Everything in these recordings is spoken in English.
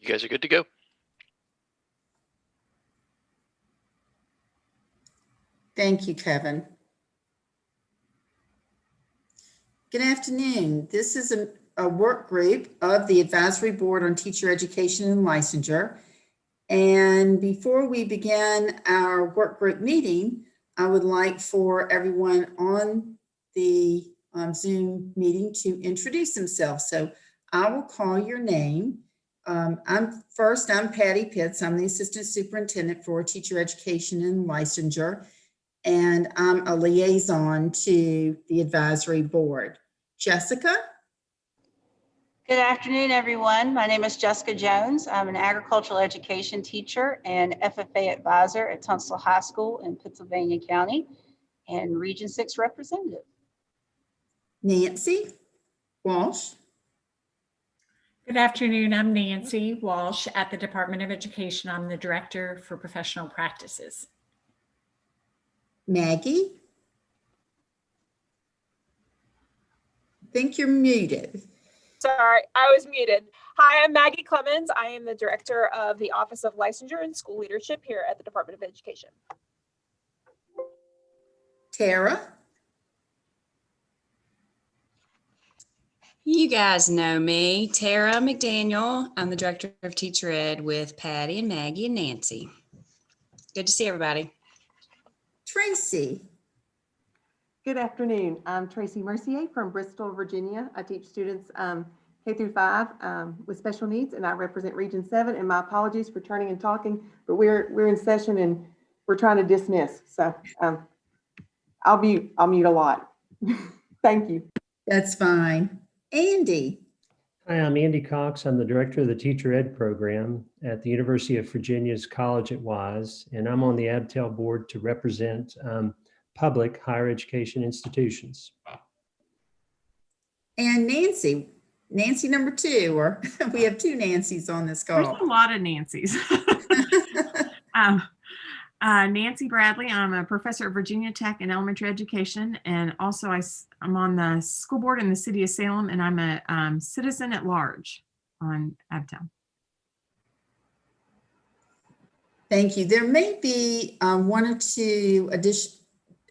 You guys are good to go. Thank you, Kevin. Good afternoon. This is a work group of the Advisory Board on Teacher Education and Licensure. And before we begin our work group meeting, I would like for everyone on the Zoom meeting to introduce themselves. So I will call your name. I'm Patty Pitts. I'm the Assistant Superintendent for Teacher Education and Licensure, and I'm a liaison to the Advisory Board. Jessica? Good afternoon, everyone. My name is Jessica Jones. I'm an agricultural education teacher and FFA advisor at Tunstall High School in Pennsylvania County and Region 6 representative. Nancy Walsh? Good afternoon. I'm Nancy Walsh at the Department of Education. I'm the Director for Professional Practices. Maggie? I think you're muted. Sorry, I was muted. Hi, I'm Maggie Clemens. I am the Director of the Office of Licensure and School Leadership here at the Department of Education. Tara? You guys know me, Tara McDaniel. I'm the Director of Teacher Ed with Patty and Maggie and Nancy. Good to see everybody. Tracy? Good afternoon. I'm Tracy Mercier from Bristol, Virginia. I teach students K through 5 with special needs, and I represent Region 7. And my apologies for turning and talking, but we're in session and we're trying to dismiss. So I'll mute a lot. Thank you. That's fine. Andy? Hi, I'm Andy Cox. I'm the Director of the Teacher Ed program at the University of Virginia's College at Wise, and I'm on the Abtel board to represent public higher education institutions. And Nancy number 2, or we have 2 Nancys on this call. There's a lot of Nancys. Nancy Bradley. I'm a professor at Virginia Tech in elementary education, and also I'm on the school board in the city of Salem, and I'm a citizen at large on Abtel. Thank you. There may be 1 or 2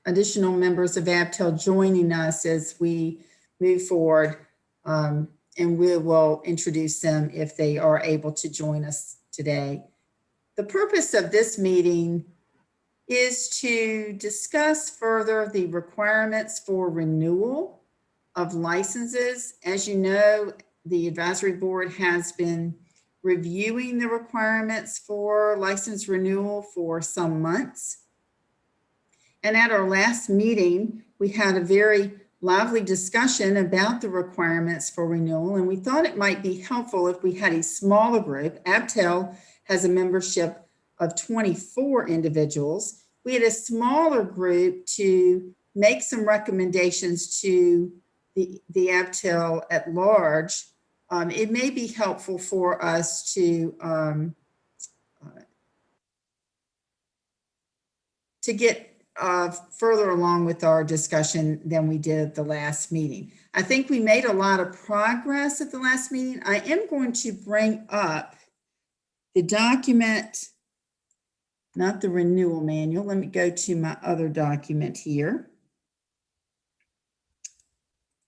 additional members of Abtel joining us as we move forward, and we will introduce them if they are able to join us today. The purpose of this meeting is to discuss further the requirements for renewal of licenses. As you know, the advisory board has been reviewing the requirements for license renewal for some months. And at our last meeting, we had a very lively discussion about the requirements for renewal, and we thought it might be helpful if we had a smaller group. Abtel has a membership of 24 individuals. We had a smaller group to make some recommendations to the Abtel at large. It may be helpful for us to get further along with our discussion than we did at the last meeting. I think we made a lot of progress at the last meeting. I am going to bring up the document, not the renewal manual. Let me go to my other document here.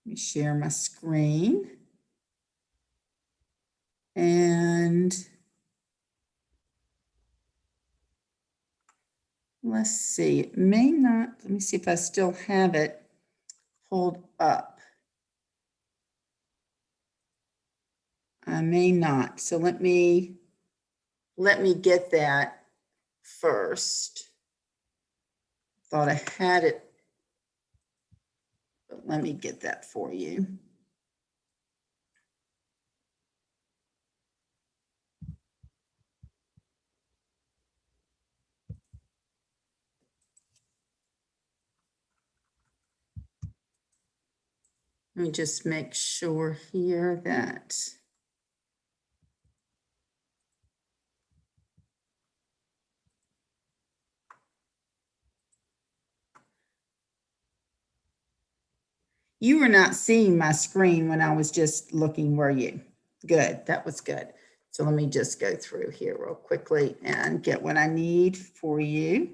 Let me share my screen. And let's see, it may not, let me see if I still have it pulled up. I may not, so let me get that first. Thought I had it, but let me get that for you. Let me just make sure here that you were not seeing my screen when I was just looking, were you? Good, that was good. So let me just go through here real quickly and get what I need for you.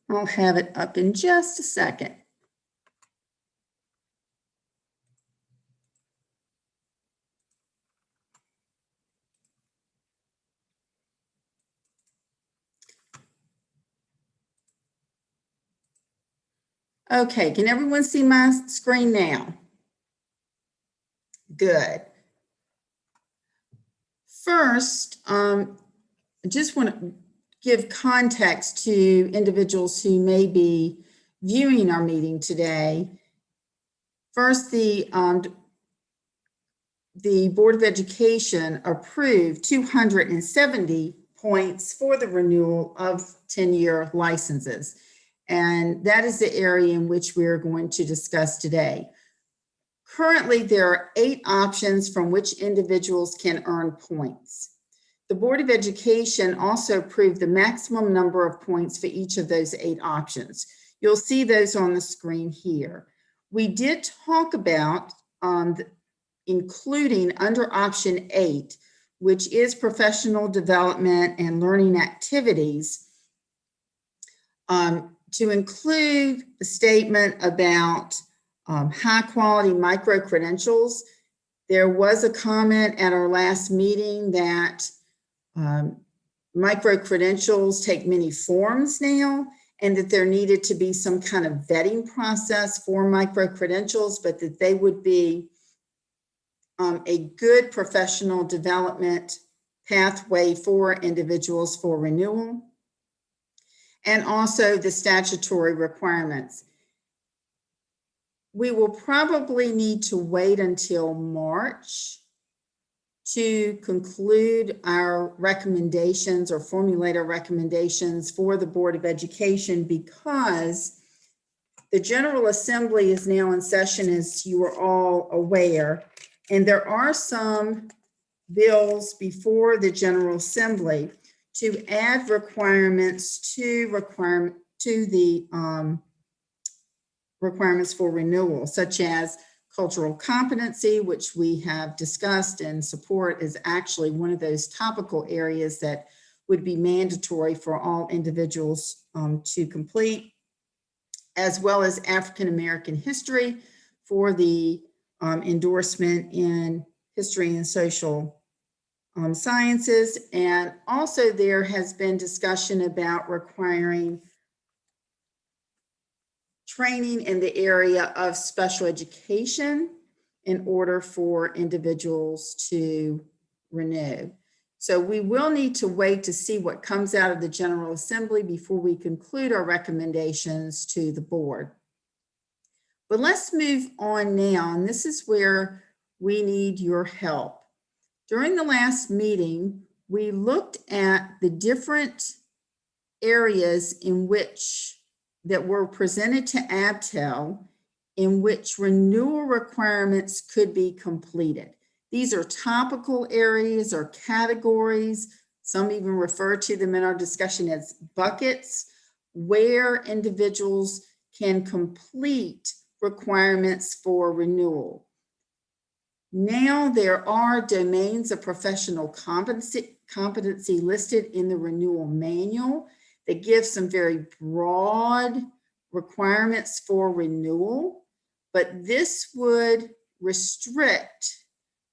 I'll have it up in just a second. Okay, can everyone see my screen now? Good. First, I just want to give context to individuals who may be viewing our meeting today. First, the Board of Education approved 270 points for the renewal of 10-year licenses. And that is the area in which we're going to discuss today. Currently, there are 8 options from which individuals can earn points. The Board of Education also approved the maximum number of points for each of those 8 options. You'll see those on the screen here. We did talk about including under option 8, which is professional development and learning activities, to include the statement about high quality micro credentials. There was a comment at our last meeting that micro credentials take many forms now, and that there needed to be some kind of vetting process for micro credentials, but that they would be a good professional development pathway for individuals for renewal. And also the statutory requirements. We will probably need to wait until March to conclude our recommendations or formulate our recommendations for the Board of Education, because the General Assembly is now in session, as you are all aware, and there are some bills before the General Assembly to add requirements to the requirements for renewal, such as cultural competency, which we have discussed and support is actually one of those topical areas that would be mandatory for all individuals to complete, as well as African American history for the endorsement in history and social sciences. And also there has been discussion about requiring training in the area of special education in order for individuals to renew. So we will need to wait to see what comes out of the General Assembly before we conclude our recommendations to the board. But let's move on now, and this is where we need your help. During the last meeting, we looked at the different areas in which that were presented to Abtel in which renewal requirements could be completed. These are topical areas or categories. Some even refer to them in our discussion as buckets, where individuals can complete requirements for renewal. Now there are domains of professional competency listed in the renewal manual that give some very broad requirements for renewal, but this would restrict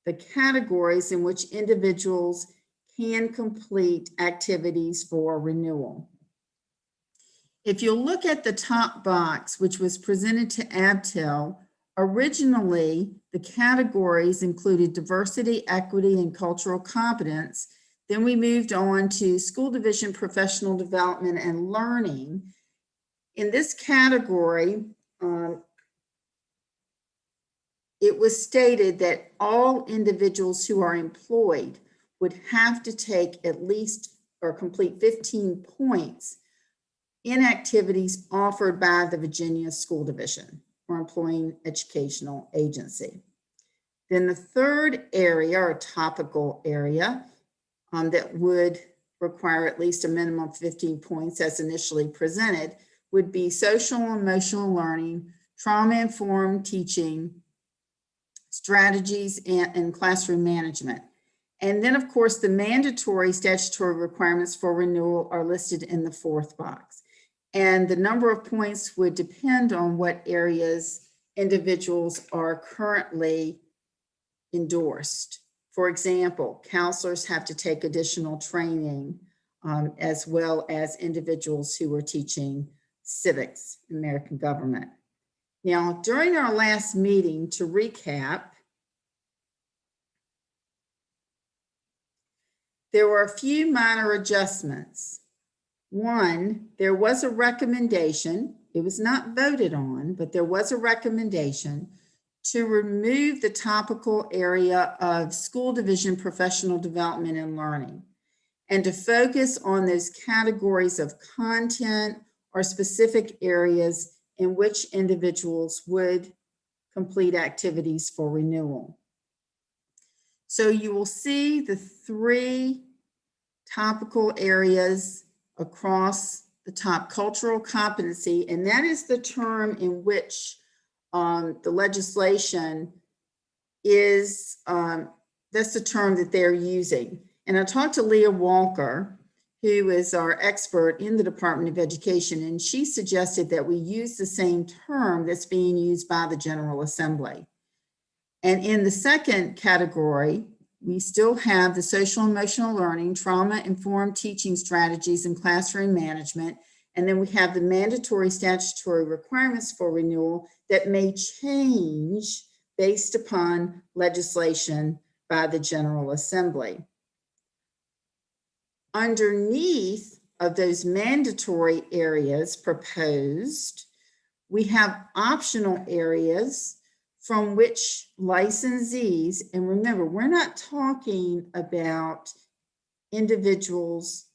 the categories in which individuals can complete activities for renewal. If you look at the top box, which was presented to Abtel, originally the categories included diversity, equity, and cultural competence. Then we moved on to school division, professional development, and learning. In this category, it was stated that all individuals who are employed would have to take at least or complete 15 points in activities offered by the Virginia School Division or employing educational agency. Then the third area or topical area that would require at least a minimum of 15 points as initially presented would be social and emotional learning, trauma-informed teaching, strategies, and classroom management. And then, of course, the mandatory statutory requirements for renewal are listed in the fourth box. And the number of points would depend on what areas individuals are currently endorsed. For example, counselors have to take additional training, as well as individuals who are teaching civics, American government. Now, during our last meeting, to recap, there were a few minor adjustments. One, there was a recommendation, it was not voted on, but there was a recommendation to remove the topical area of school division professional development and learning, and to focus on those categories of content or specific areas in which individuals would complete activities for renewal. So you will see the three topical areas across the top: cultural competency, and that is the term in which the legislation is, that's the term that they're using. And I talked to Leah Walker, who is our expert in the Department of Education, and she suggested that we use the same term that's being used by the General Assembly. And in the second category, we still have the social and emotional learning, trauma-informed teaching strategies, and classroom management. And then we have the mandatory statutory requirements for renewal that may change based upon legislation by the General Assembly. Underneath of those mandatory areas proposed, we have optional areas from which licensees, and remember, we're not talking about individuals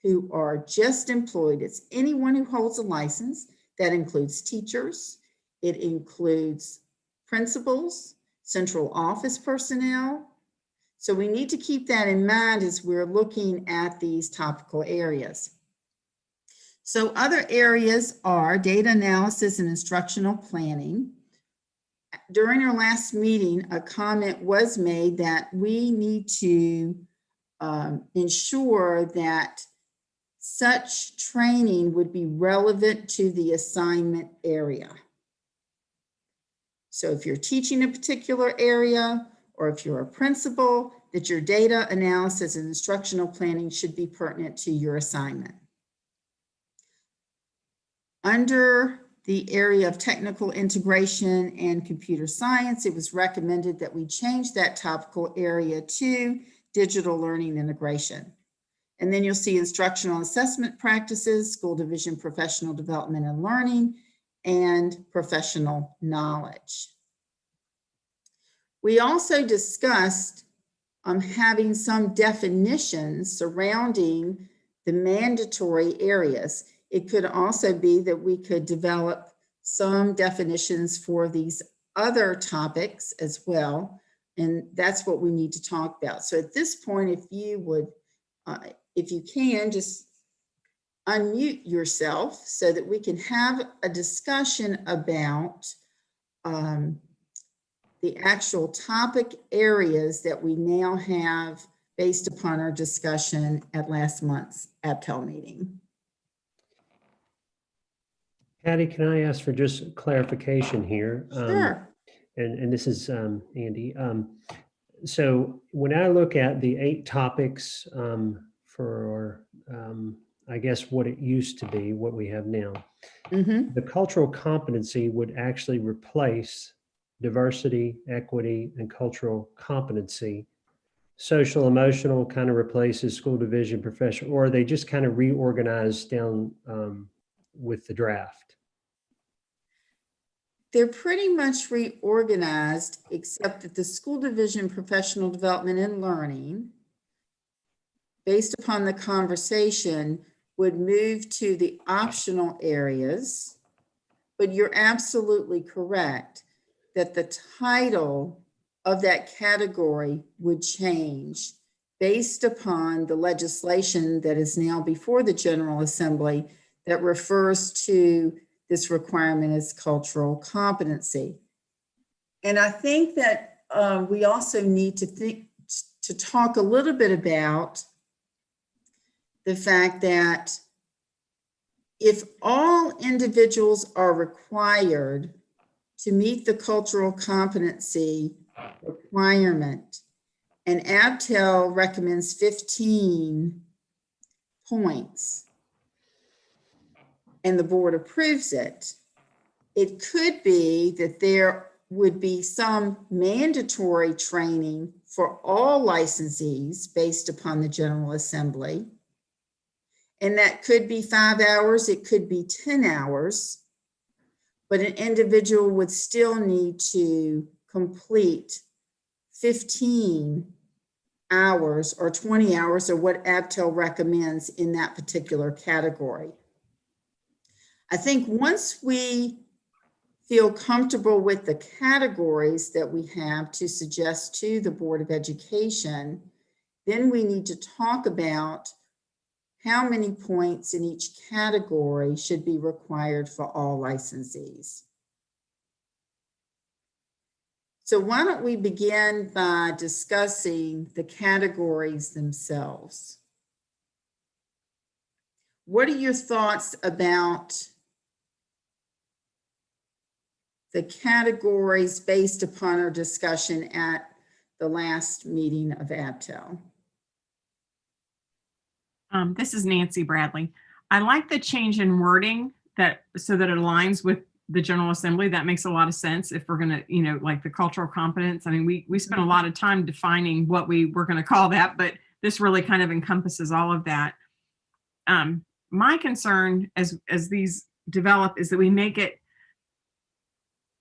who are just employed. It's anyone who holds a license. That includes teachers. It includes principals, central office personnel. So we need to keep that in mind as we're looking at these topical areas. So other areas are data analysis and instructional planning. During our last meeting, a comment was made that we need to ensure that such training would be relevant to the assignment area. So if you're teaching a particular area, or if you're a principal, that your data analysis and instructional planning should be pertinent to your assignment. Under the area of technical integration and computer science, it was recommended that we change that topical area to digital learning integration. And then you'll see instructional assessment practices, school division professional development and learning, and professional knowledge. We also discussed having some definitions surrounding the mandatory areas. It could also be that we could develop some definitions for these other topics as well. And that's what we need to talk about. So at this point, if you would, if you can, just unmute yourself so that we can have a discussion about the actual topic areas that we now have based upon our discussion at last month's Abtel meeting. Patty, can I ask for just clarification here? Sure. And this is Andy. So when I look at the 8 topics for, I guess, what it used to be, what we have now, the cultural competency would actually replace diversity, equity, and cultural competency. Social emotional kind of replaces school division professional, or are they just kind of reorganized down with the draft? They're pretty much reorganized, except that the school division professional development and learning, based upon the conversation, would move to the optional areas, but you're absolutely correct that the title of that category would change based upon the legislation that is now before the General Assembly that refers to this requirement as cultural competency. And I think that we also need to talk a little bit about the fact that if all individuals are required to meet the cultural competency requirement, and Abtel recommends 15 points, and the board approves it, it could be that there would be some mandatory training for all licensees based upon the General Assembly. And that could be 5 hours, it could be 10 hours, but an individual would still need to complete 15 hours or 20 hours or what Abtel recommends in that particular category. I think once we feel comfortable with the categories that we have to suggest to the Board of Education, then we need to talk about how many points in each category should be required for all licensees. So why don't we begin by discussing the categories themselves? What are your thoughts about the categories based upon our discussion at the last meeting of Abtel? This is Nancy Bradley. I like the change in wording so that it aligns with the General Assembly. That makes a lot of sense if we're going to, like the cultural competence. I mean, we spent a lot of time defining what we were going to call that, but this really kind of encompasses all of that. My concern as these develop is that we make it,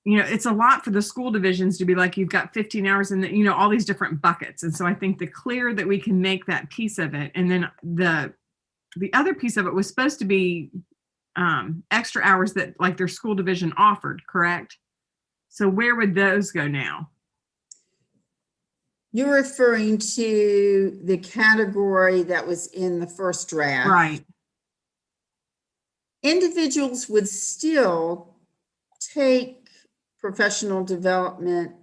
it's a lot for the school divisions to be like, you've got 15 hours and all these different buckets. And so I think the clear that we can make that piece of it, and then the other piece of it was supposed to be extra hours that like their school division offered, correct? So where would those go now? You're referring to the category that was in the first draft. Right. Individuals would still take professional development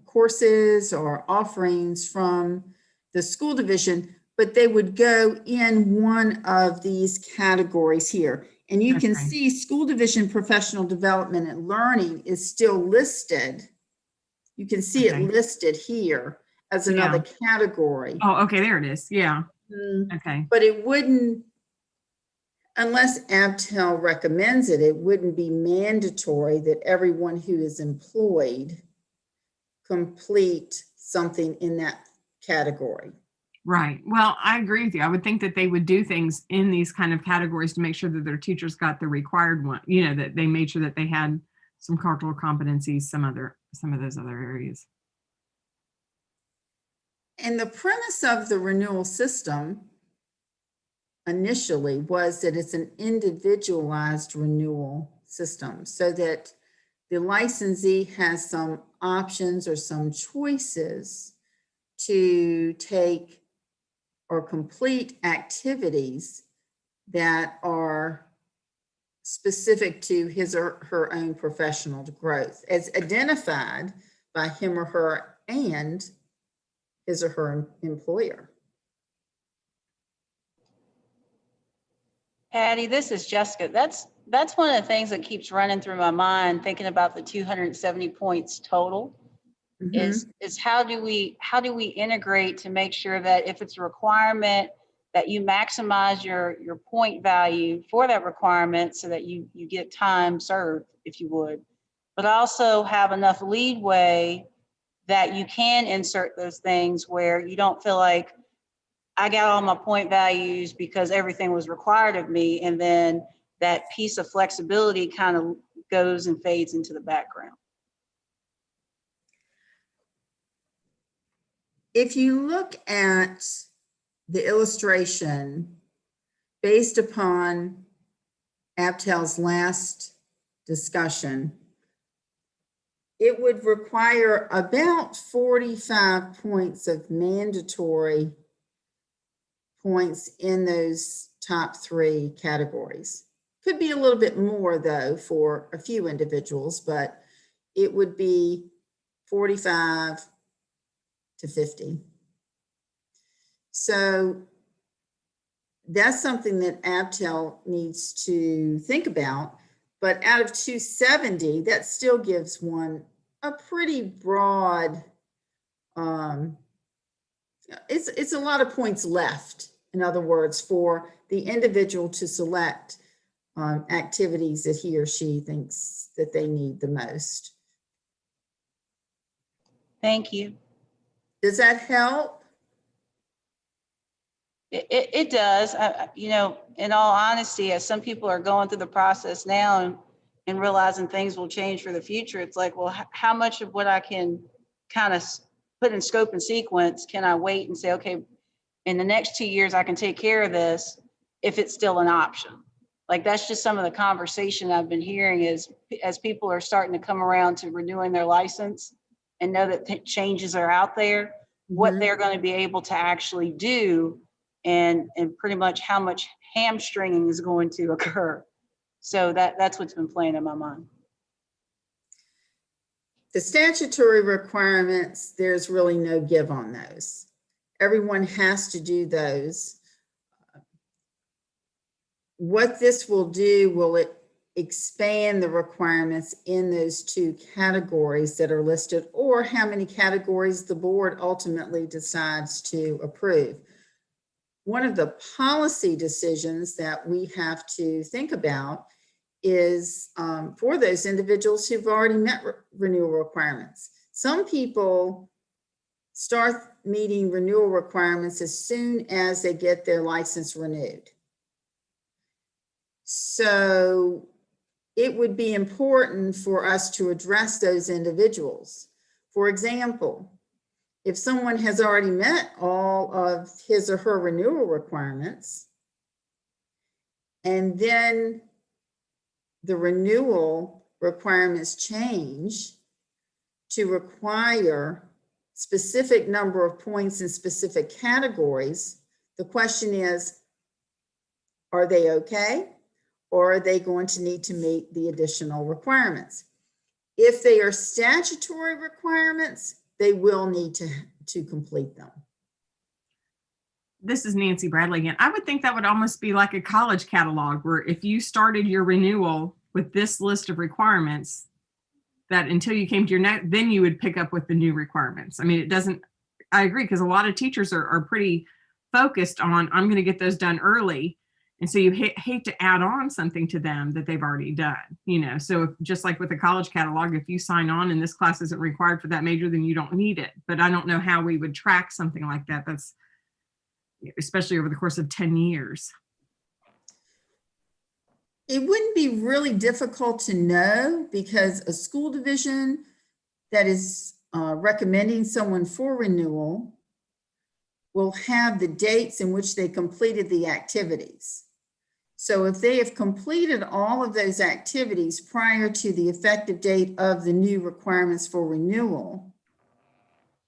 courses or offerings from the school division, but they would go in one of these categories here. And you can see school division professional development and learning is still listed. You can see it listed here as another category. Oh, okay, there it is. Yeah. Okay. But it wouldn't, unless Abtel recommends it, it wouldn't be mandatory that everyone who is employed complete something in that category. Right. Well, I agree with you. I would think that they would do things in these kind of categories to make sure that their teachers got the required one, that they made sure that they had some cultural competencies, some of those other areas. And the premise of the renewal system initially was that it's an individualized renewal system so that the licensee has some options or some choices to take or complete activities that are specific to his or her own professional growth as identified by him or her and his or her employer. Patty, this is Jessica. That's one of the things that keeps running through my mind, thinking about the 270 points total. Is how do we integrate to make sure that if it's a requirement that you maximize your point value for that requirement so that you get time served, if you would, but also have enough leeway that you can insert those things where you don't feel like I got all my point values because everything was required of me, and then that piece of flexibility kind of goes and fades into the background. If you look at the illustration, based upon Abtel's last discussion, it would require about 45 points of mandatory points in those top 3 categories. Could be a little bit more though for a few individuals, but it would be 45 to 50. So that's something that Abtel needs to think about. But out of 270, that still gives one a pretty broad, it's a lot of points left, in other words, for the individual to select activities that he or she thinks that they need the most. Thank you. Does that help? It does. You know, in all honesty, as some people are going through the process now and realizing things will change for the future, it's like, well, how much of what I can kind of put in scope and sequence can I wait and say, okay, in the next 2 years, I can take care of this if it's still an option. Like, that's just some of the conversation I've been hearing is as people are starting to come around to renewing their license and know that changes are out there, what they're going to be able to actually do and pretty much how much hamstringing is going to occur. So that's what's been playing in my mind. The statutory requirements, there's really no give on those. Everyone has to do those. What this will do, will it expand the requirements in those 2 categories that are listed, or how many categories the board ultimately decides to approve? One of the policy decisions that we have to think about is for those individuals who've already met renewal requirements. Some people start meeting renewal requirements as soon as they get their license renewed. So it would be important for us to address those individuals. For example, if someone has already met all of his or her renewal requirements, and then the renewal requirements change to require specific number of points in specific categories, the question is, are they okay? Or are they going to need to meet the additional requirements? If they are statutory requirements, they will need to complete them. This is Nancy Bradley again. I would think that would almost be like a college catalog where if you started your renewal with this list of requirements, that until you came to your next, then you would pick up with the new requirements. I mean, it doesn't, I agree, because a lot of teachers are pretty focused on, I'm going to get those done early. And so you hate to add on something to them that they've already done, you know? So if, just like with the college catalog, if you sign on and this class isn't required for that major, then you don't need it. But I don't know how we would track something like that. That's especially over the course of 10 years. It wouldn't be really difficult to know, because a school division that is recommending someone for renewal will have the dates in which they completed the activities. So if they have completed all of those activities prior to the effective date of the new requirements for renewal,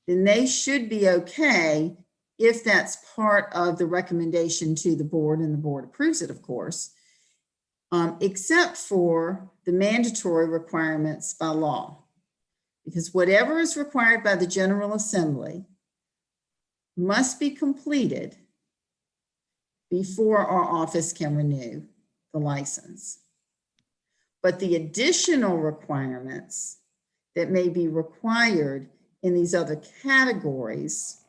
then they should be okay if that's part of the recommendation to the board, and the board approves it, of course, except for the mandatory requirements by law. Because whatever is required by the General Assembly must be completed before our office can renew the license. But the additional requirements that may be required in these other categories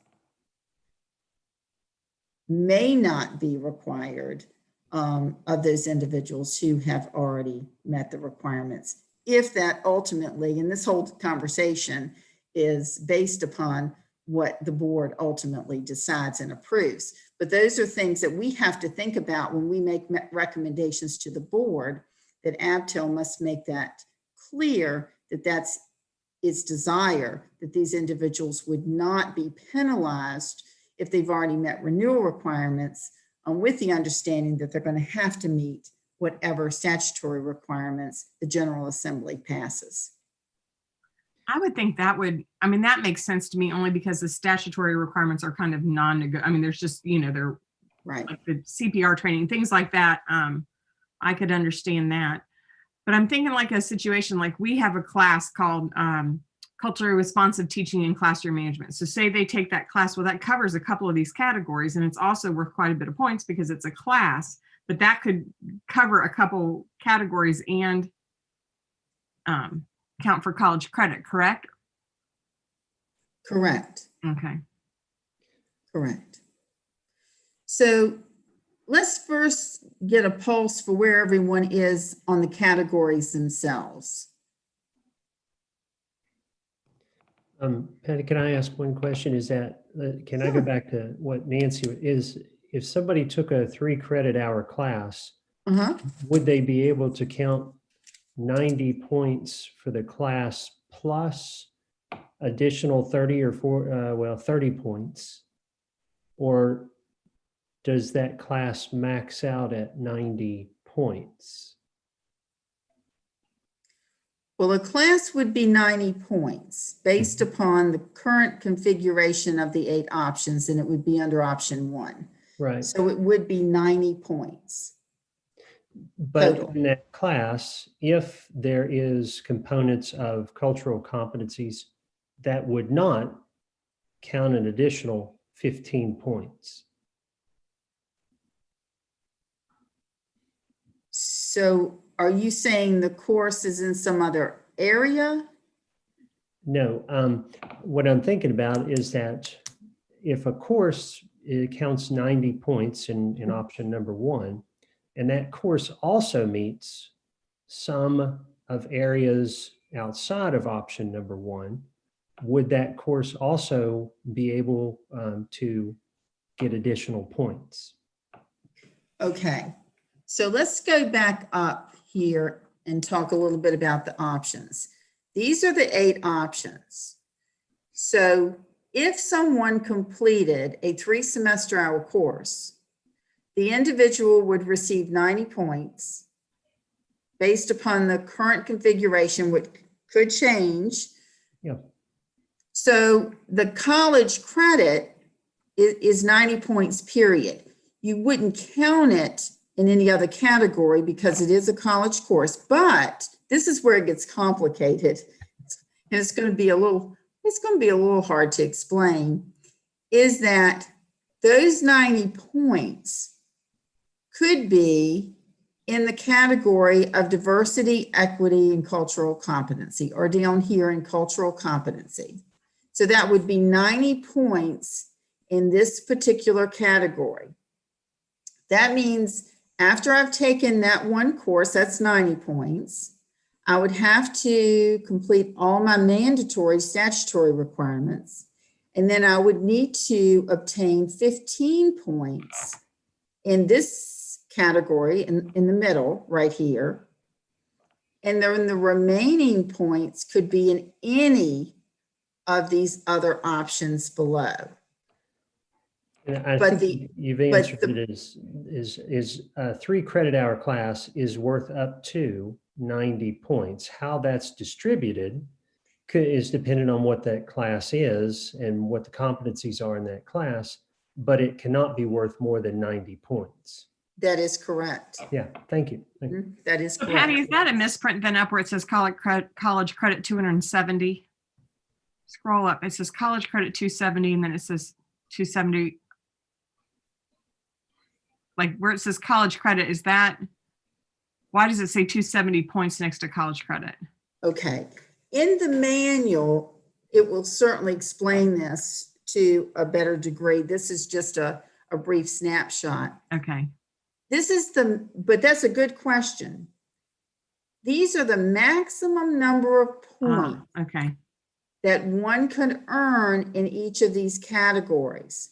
may not be required of those individuals who have already met the requirements. If that ultimately, and this whole conversation is based upon what the board ultimately decides and approves. But those are things that we have to think about when we make recommendations to the board, that Abtel must make that clear, that that's its desire, that these individuals would not be penalized if they've already met renewal requirements with the understanding that they're going to have to meet whatever statutory requirements the General Assembly passes. I would think that would, I mean, that makes sense to me only because the statutory requirements are kind of non-negotiable. I mean, there's just, they're Right. like the CPR training, things like that. I could understand that. But I'm thinking like a situation like we have a class called Culturally Responsive Teaching and Classroom Management. So say they take that class, well, that covers a couple of these categories, and it's also worth quite a bit of points because it's a class, but that could cover a couple categories and count for college credit, correct? Correct. Okay. Correct. So let's first get a pulse for where everyone is on the categories themselves. Patty, can I ask one question? Is that, can I go back to what Nancy is, if somebody took a 3 credit hour class, would they be able to count 90 points for the class plus additional 30 or 30 points? Or does that class max out at 90 points? Well, a class would be 90 points based upon the current configuration of the 8 options, and it would be under option 1. Right. So it would be 90 points. But Total. in that class, if there is components of cultural competencies, that would not count an additional 15 points. So are you saying the course is in some other area? No, what I'm thinking about is that if a course, it counts 90 points in option number 1, and that course also meets some of areas outside of option number 1, would that course also be able to get additional points? Okay, so let's go back up here and talk a little bit about the options. These are the 8 options. So if someone completed a 3-semester-hour course, the individual would receive 90 points based upon the current configuration, which could change. Yeah. So the college credit is 90 points, period. You wouldn't count it in any other category because it is a college course, but this is where it gets complicated. And it's going to be a little hard to explain, is that those 90 points could be in the category of diversity, equity, and cultural competency, or down here in cultural competency. So that would be 90 points in this particular category. That means after I've taken that one course, that's 90 points, I would have to complete all my mandatory statutory requirements, and then I would need to obtain 15 points in this category in the middle right here. And then the remaining points could be in any of these other options below. And I But think you've answered it is a 3 credit hour class is worth up to 90 points. How that's distributed is dependent on what that class is and what the competencies are in that class, but it cannot be worth more than 90 points. That is correct. Yeah, thank you. Thank you. That is So correct. Patty, is that a misprint then up where it says college credit 270? Scroll up, it says college credit 270 and then it says 270. Like where it says college credit, is that, why does it say 270 points next to college credit? Okay. In the manual, it will certainly explain this to a better degree. This is just a brief snapshot. Okay. But that's a good question. These are the maximum number of points Okay. that one could earn in each of these categories.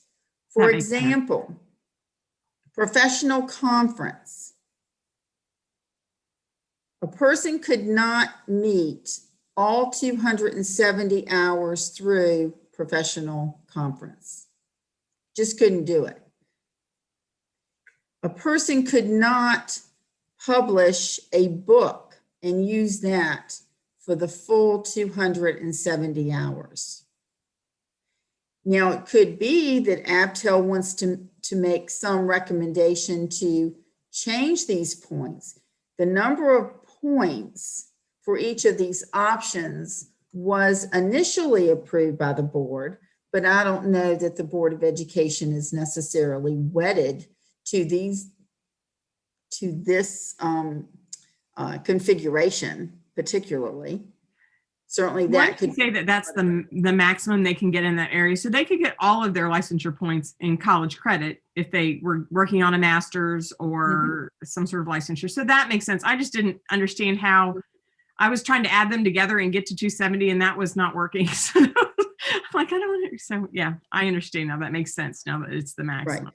For That makes sense. example, professional conference. A person could not meet all 270 hours through professional conference. Just couldn't do it. A person could not publish a book and use that for the full 270 hours. Now, it could be that Abtel wants to make some recommendation to change these points. The number of points for each of these options was initially approved by the board, but I don't know that the Board of Education is necessarily wedded to this configuration particularly. Certainly Why that did you could say that that's the maximum they can get in that area? So they could get all of their licensure points in college credit if they were working on a master's or some sort of licensure. So that makes sense. I just didn't understand how I was trying to add them together and get to 270 and that was not working. So I'm like, I don't know. So yeah, I understand now. That makes sense now that it's the maximum. Right.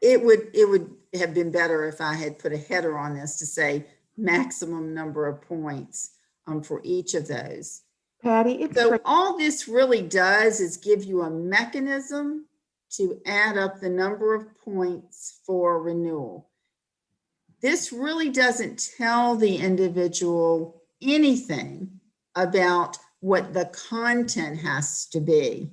It would have been better if I had put a header on this to say maximum number of points for each of those. Patty, So all this really does is give you a mechanism to add up the number of points for renewal. This really doesn't tell the individual anything about what the content has to be.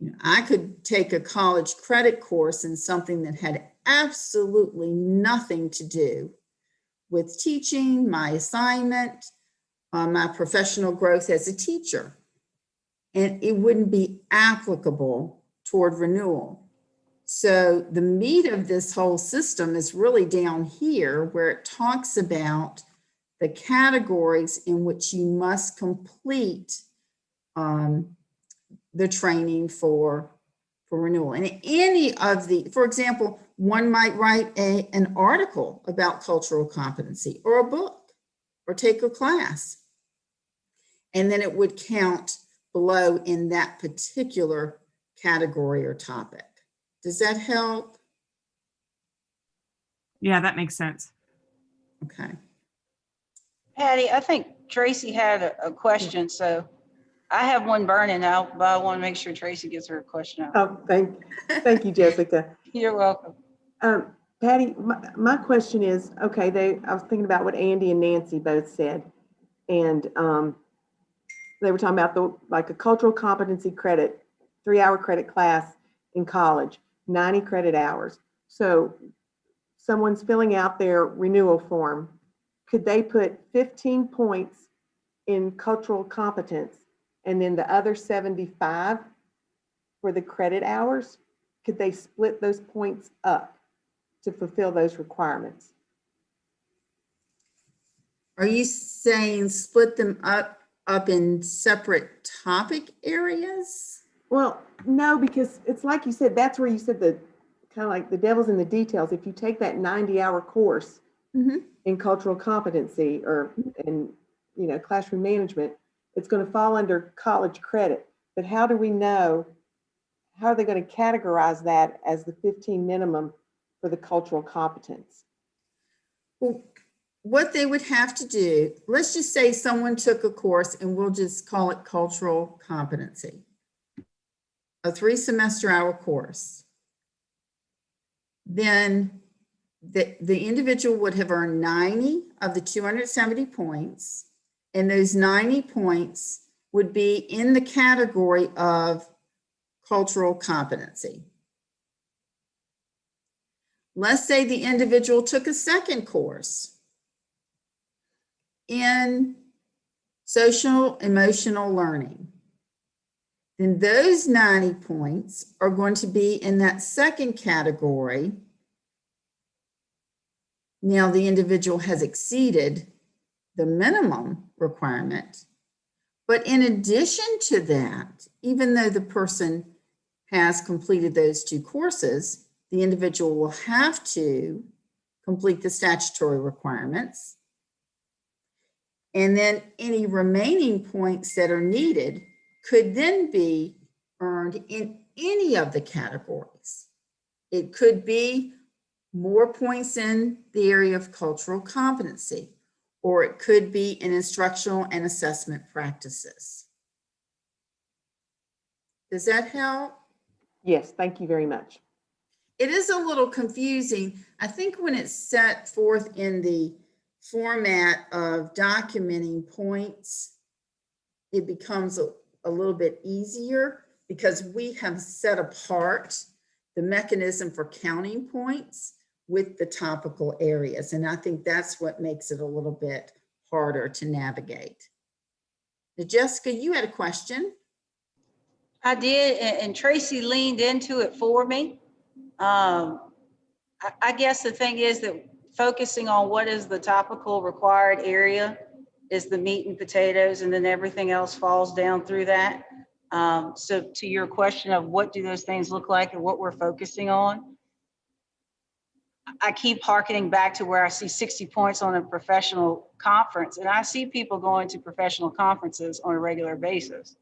You know, I could take a college credit course in something that had absolutely nothing to do with teaching, my assignment, my professional growth as a teacher. And it wouldn't be applicable toward renewal. So the meat of this whole system is really down here where it talks about the categories in which you must complete the training for renewal. And any of the, for example, one might write an article about cultural competency or a book or take a class. And then it would count below in that particular category or topic. Does that help? Yeah, that makes sense. Okay. Patty, I think Tracy had a question, so I have one burning out, but I want to make sure Tracy gets her question out. Oh, thank you, Jessica. You're welcome. Patty, my question is, okay, I was thinking about what Andy and Nancy both said. And they were talking about like a cultural competency credit, 3-hour credit class in college, 90 credit hours. So someone's filling out their renewal form. Could they put 15 points in cultural competence and then the other 75 for the credit hours? Could they split those points up to fulfill those requirements? Are you saying split them up in separate topic areas? Well, no, because it's like you said, that's where you said the kind of like the devil's in the details. If you take that 90-hour course in cultural competency or in classroom management, it's going to fall under college credit. But how do we know, how are they going to categorize that as the 15 minimum for the cultural competence? Well, what they would have to do, let's just say someone took a course and we'll just call it cultural competency, a 3-semester-hour course. Then the individual would have earned 90 of the 270 points, and those 90 points would be in the category of cultural competency. Let's say the individual took a second course in social emotional learning. Then those 90 points are going to be in that second category. Now the individual has exceeded the minimum requirement. But in addition to that, even though the person has completed those 2 courses, the individual will have to complete the statutory requirements. And then any remaining points that are needed could then be earned in any of the categories. It could be more points in the area of cultural competency, or it could be in instructional and assessment practices. Does that help? Yes, thank you very much. it is a little confusing. I think when it's set forth in the format of documenting points, it becomes a little bit easier because we have set apart the mechanism for counting points with the topical areas. And I think that's what makes it a little bit harder to navigate. Now, Jessica, you had a question? I did, and Tracy leaned into it for me. I guess the thing is that focusing on what is the topical required area is the meat and potatoes, and then everything else falls down through that. So to your question of what do those things look like and what we're focusing on, I keep hearkening back to where I see 60 points on a professional conference, and I see people going to professional conferences on a regular basis.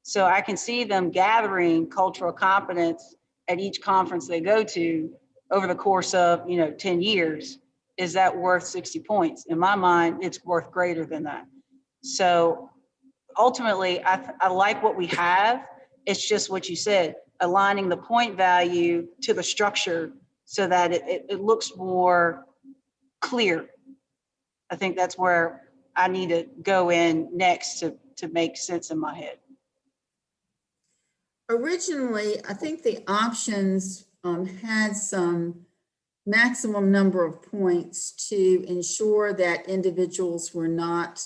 So I can see them gathering cultural competence at each conference they go to over the course of, 10 years. Is that worth 60 points? In my mind, it's worth greater than that. So ultimately, I like what we have. It's just what you said, aligning the point value to the structure so that it looks more clear. I think that's where I need to go in next to make sense in my head. Originally, I think the options had some maximum number of points to ensure that individuals were not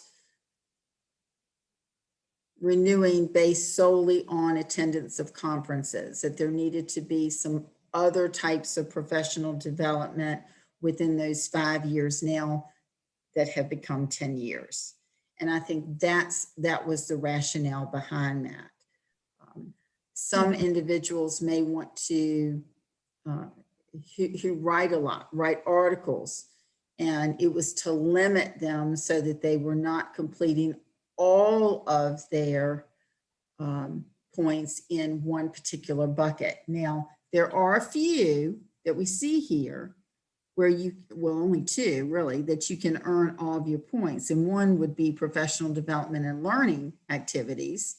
renewing based solely on attendance of conferences, that there needed to be some other types of professional development within those 5 years now that have become 10 years. And I think that was the rationale behind that. Some individuals may want to, who write a lot, write articles, and it was to limit them so that they were not completing all of their points in one particular bucket. Now, there are a few that we see here where only two really, that you can earn all of your points. And one would be professional development and learning activities,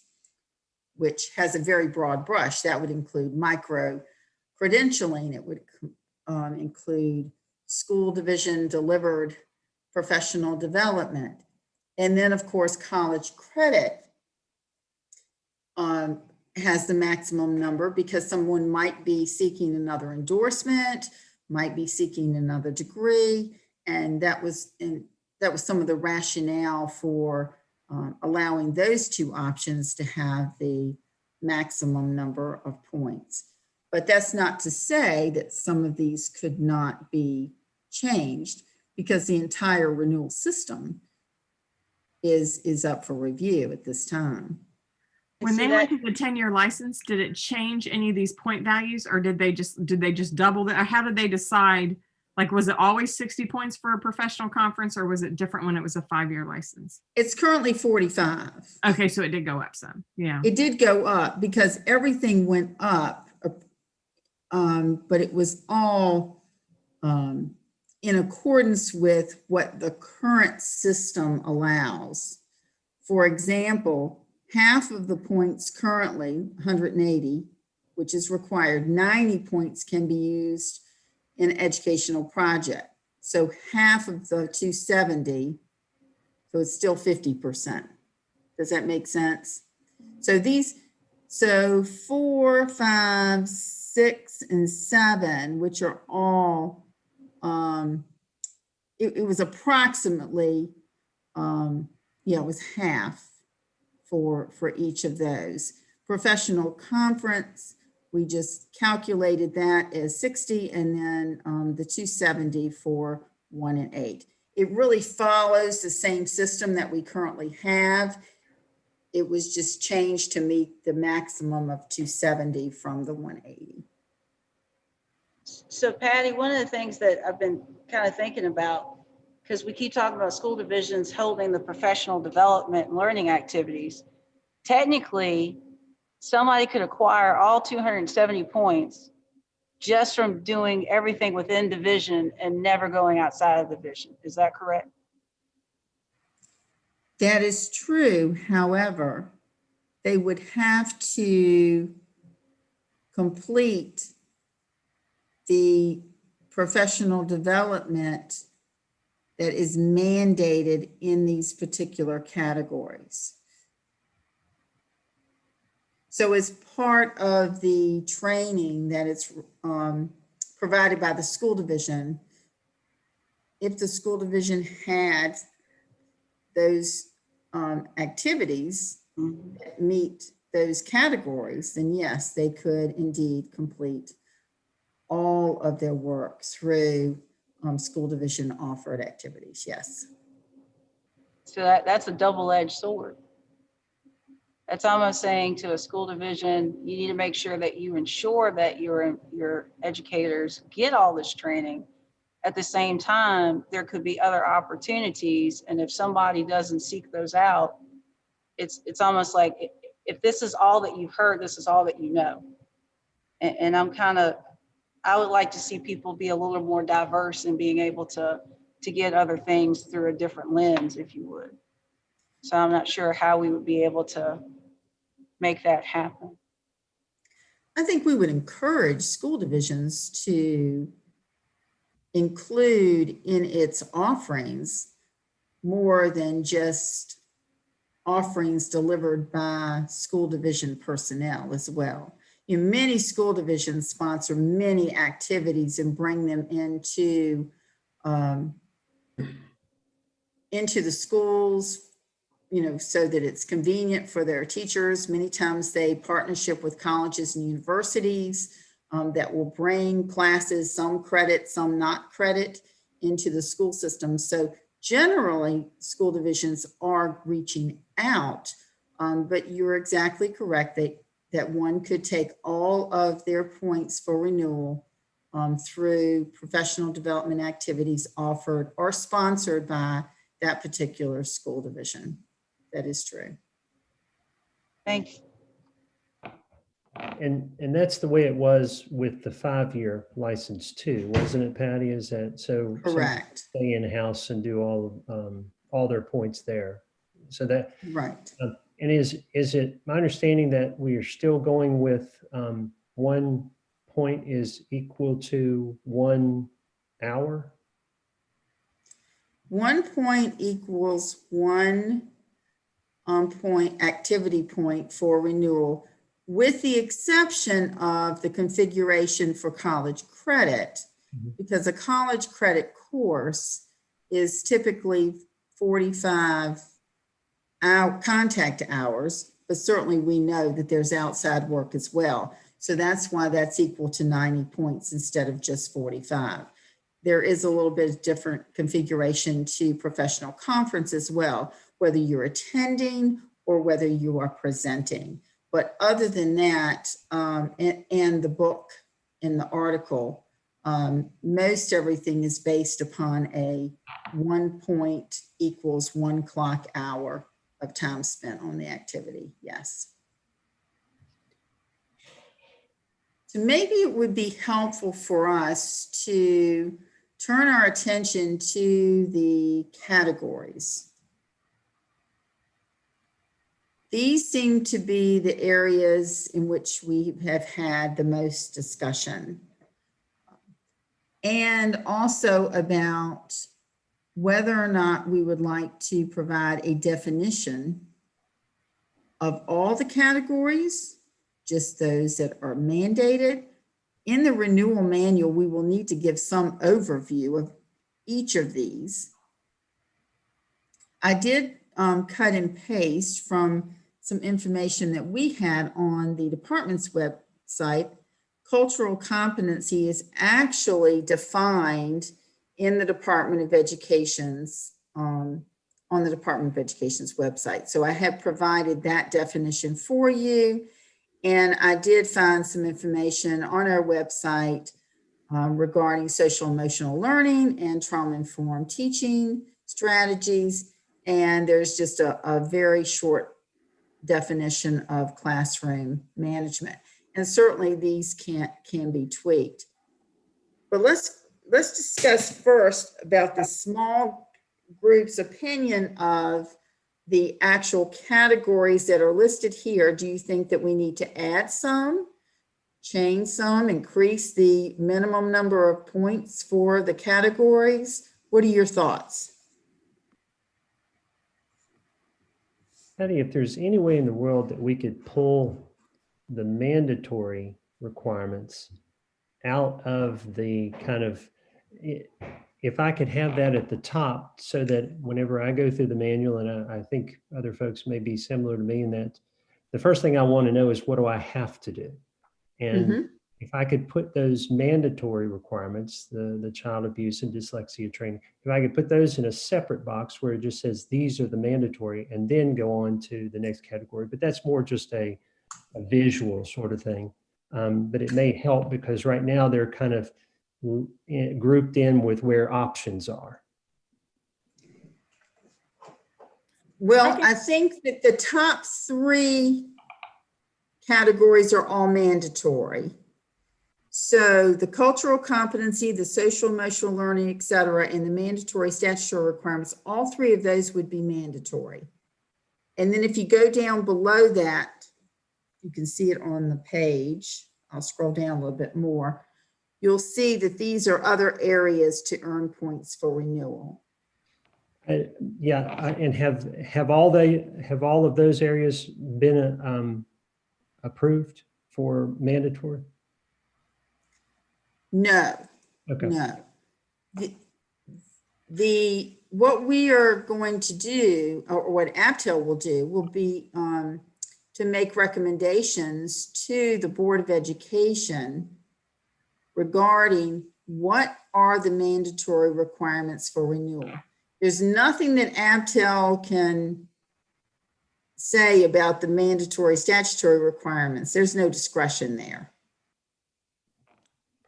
which has a very broad brush. That would include micro credentialing. It would include school division delivered professional development. And then of course, college credit has the maximum number because someone might be seeking another endorsement, might be seeking another degree. And that was some of the rationale for allowing those two options to have the maximum number of points. But that's not to say that some of these could not be changed because the entire renewal system is up for review at this time. When they went to the 10-year license, did it change any of these point values, or did they just double that? Or how did they decide? Like, was it always 60 points for a professional conference, or was it different when it was a 5-year license? It's currently 45. Okay, so it did go up some. Yeah. It did go up because everything went up, but it was all in accordance with what the current system allows. For example, half of the points currently, 180, which is required, 90 points can be used in an educational project. So half of the 270, so it's still 50%. Does that make sense? So 4, 5, 6, and 7, which are all, it was approximately, it was half for each of those. Professional conference, we just calculated that as 60, and then the 270 for 1 and 8. It really follows the same system that we currently have. It was just changed to meet the maximum of 270 from the 180. So Patty, one of the things that I've been kind of thinking about, because we keep talking about school divisions holding the professional development and learning activities, technically, somebody could acquire all 270 points just from doing everything within division and never going outside of division. Is that correct? That is true. However, they would have to complete the professional development that is mandated in these particular categories. So as part of the training that is provided by the school division, if the school division had those activities that meet those categories, then yes, they could indeed complete all of their work through school division offered activities, yes. So that's a double-edged sword. That's almost saying to a school division, you need to make sure that you ensure that your educators get all this training. At the same time, there could be other opportunities. And if somebody doesn't seek those out, it's almost like if this is all that you've heard, this is all that you know. And I would like to see people be a little more diverse in being able to get other things through a different lens, if you would. So I'm not sure how we would be able to make that happen. I think we would encourage school divisions to include in its offerings more than just offerings delivered by school division personnel as well. Many school divisions sponsor many activities and bring them into the schools, so that it's convenient for their teachers. Many times they partnership with colleges and universities that will bring classes, some credit, some not credit, into the school system. So generally, school divisions are reaching out, but you're exactly correct that one could take all of their points for renewal through professional development activities offered or sponsored by that particular school division. That is true. Thank you. And that's the way it was with the 5-year license too, wasn't it, Patty? Is that so? Correct. Stay in-house and do all their points there. So that, Right. and is it my understanding that we are still going with 1 point is equal to 1 hour? 1 point equals 1 point activity point for renewal, with the exception of the configuration for college credit, because a college credit course is typically 45 contact hours, but certainly we know that there's outside work as well. So that's why that's equal to 90 points instead of just 45. There is a little bit of different configuration to professional conference as well, whether you're attending or whether you are presenting. But other than that, and the book and the article, most everything is based upon a 1 point equals 1 clock hour of time spent on the activity. Yes. So maybe it would be helpful for us to turn our attention to the categories. These seem to be the areas in which we have had the most discussion. And also about whether or not we would like to provide a definition of all the categories, just those that are mandated. In the renewal manual, we will need to give some overview of each of these. I did cut and paste from some information that we had on the department's website. Cultural competency is actually defined in the Department of Education's, on the Department of Education's website. So I have provided that definition for you. And I did find some information on our website regarding social emotional learning and trauma-informed teaching strategies. And there's just a very short definition of classroom management. And certainly these can be tweaked. But let's discuss first about the small group's opinion of the actual categories that are listed here. Do you think that we need to add some? change some, increase the minimum number of points for the categories? What are your thoughts? Patty, if there's any way in the world that we could pull the mandatory requirements out of the kind of, if I could have that at the top so that whenever I go through the manual, and I think other folks may be similar to me in that, the first thing I want to know is what do I have to do? And if I could put those mandatory requirements, the child abuse and dyslexia training, if I could put those in a separate box where it just says these are the mandatory and then go on to the next category, but that's more just a visual sort of thing. But it may help because right now they're kind of grouped in with where options are. Well, I think that the top 3 categories are all mandatory. So the cultural competency, the social emotional learning, et cetera, and the mandatory statutory requirements, all 3 of those would be mandatory. And then if you go down below that, you can see it on the page. I'll scroll down a little bit more. You'll see that these are other areas to earn points for renewal. And have all of those areas been approved for mandatory? No. Okay. No. What we are going to do, or what Abtel will do, will be to make recommendations to the Board of Education regarding what are the mandatory requirements for renewal. There's nothing that Abtel can say about the mandatory statutory requirements. There's no discretion there.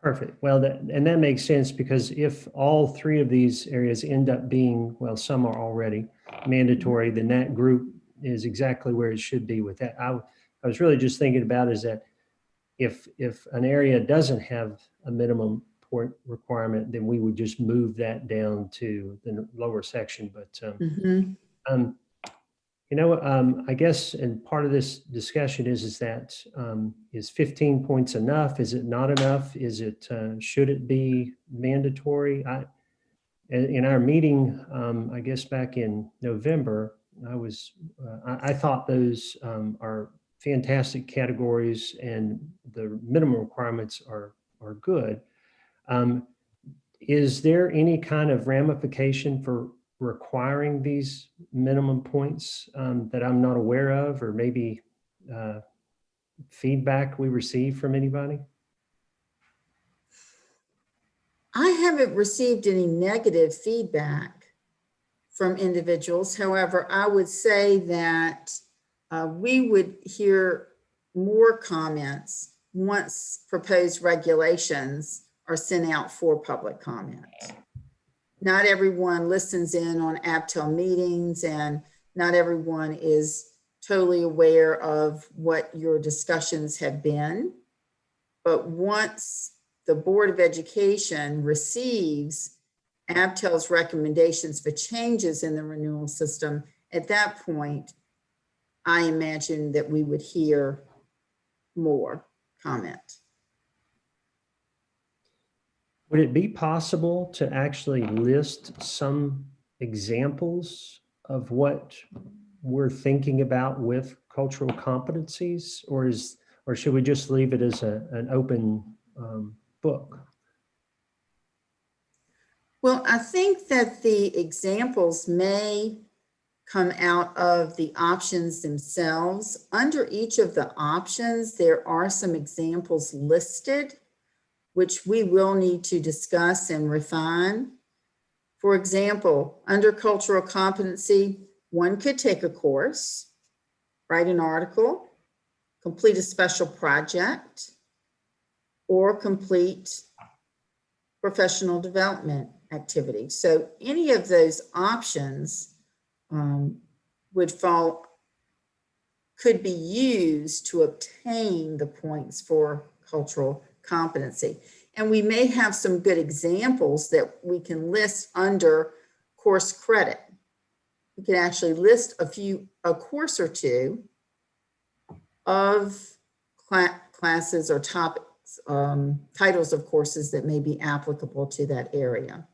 Perfect. Well, that makes sense because if all 3 of these areas end up being, well, some are already mandatory, then that group is exactly where it should be with that. I was really just thinking about is that if an area doesn't have a minimum point requirement, then we would just move that down to the lower section. But I guess, and part of this discussion is that is 15 points enough? Is it not enough? Is it should it be mandatory? In our meeting, I guess back in November, I thought those are fantastic categories and the minimum requirements are good. Is there any kind of ramification for requiring these minimum points that I'm not aware of, or maybe feedback we receive from anybody? I haven't received any negative feedback from individuals. However, I would say that we would hear more comments once proposed regulations are sent out for public comment. Not everyone listens in on Abtel meetings, and not everyone is totally aware of what your discussions have been. But once the Board of Education receives Abtel's recommendations for changes in the renewal system, at that point, I imagine that we would hear more comment. Would it be possible to actually list some examples of what we're thinking about with cultural competencies, or should we just leave it as an open book? Well, I think that the examples may come out of the options themselves. Under each of the options, there are some examples listed, which we will need to discuss and refine. For example, under cultural competency, one could take a course, write an article, complete a special project, or complete professional development activity. So any of those options could be used to obtain the points for cultural competency. And we may have some good examples that we can list under course credit. We can actually list a course or two of classes or topics, titles of courses that may be applicable to that area.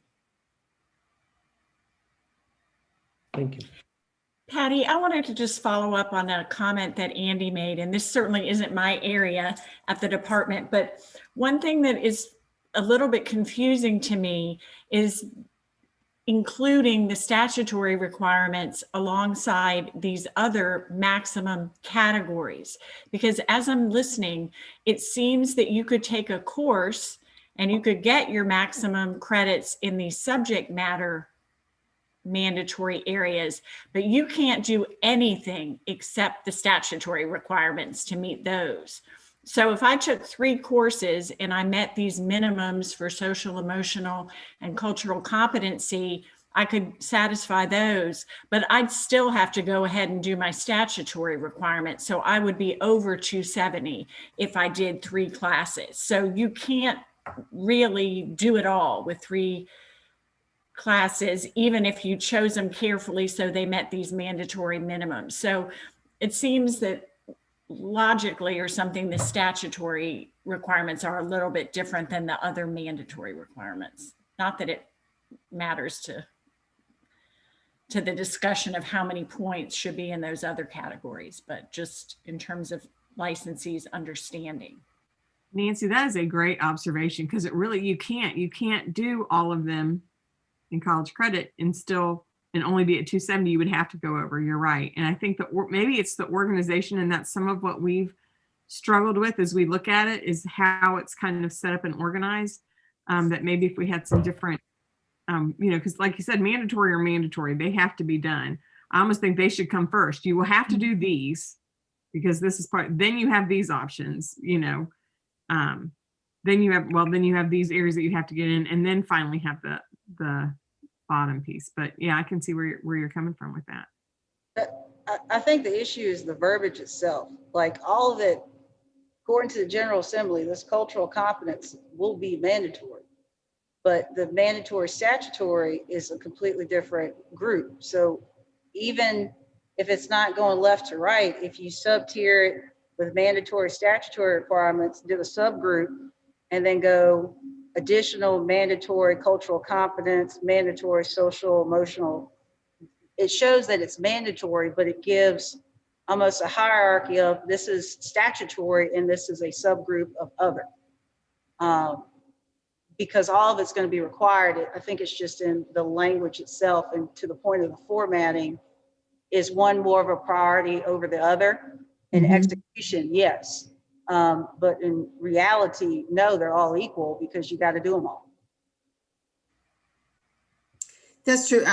Thank you. Patty, I wanted to just follow up on a comment that Andy made, and this certainly isn't my area at the department, but one thing that is a little bit confusing to me is including the statutory requirements alongside these other maximum categories. Because as I'm listening, it seems that you could take a course and you could get your maximum credits in the subject matter mandatory areas, but you can't do anything except the statutory requirements to meet those. So if I took 3 courses and I met these minimums for social, emotional, and cultural competency, I could satisfy those, but I'd still have to go ahead and do my statutory requirements. So I would be over 270 if I did 3 classes. So you can't really do it all with 3 classes, even if you chose them carefully so they met these mandatory minimums. So it seems that logically or something, the statutory requirements are a little bit different than the other mandatory requirements. Not that it matters to the discussion of how many points should be in those other categories, but just in terms of licensees understanding. Nancy, that is a great observation, because it really, you can't do all of them in college credit and only be at 270. You would have to go over. You're right. And I think that maybe it's the organization, and that's some of what we've struggled with as we look at it, is how it's kind of set up and organized. That maybe if we had some different, because like you said, mandatory or mandatory, they have to be done. I almost think they should come first. You will have to do these because this is part, then you have these options, then you have these areas that you have to get in, and then finally have the bottom piece. But yeah, I can see where you're coming from with that. I think the issue is the verbiage itself. Like all of it, according to the General Assembly, this cultural competence will be mandatory, but the mandatory statutory is a completely different group. So even if it's not going left to right, if you sub-tier it with mandatory statutory requirements, do a subgroup, and then go additional mandatory cultural competence, mandatory social, emotional, it shows that it's mandatory, but it gives almost a hierarchy of this is statutory and this is a subgroup of other. Because all of it's going to be required. I think it's just in the language itself, and to the point of the formatting, is one more of a priority over the other? In execution, yes. But in reality, no, they're all equal because you got to do them all. That's true.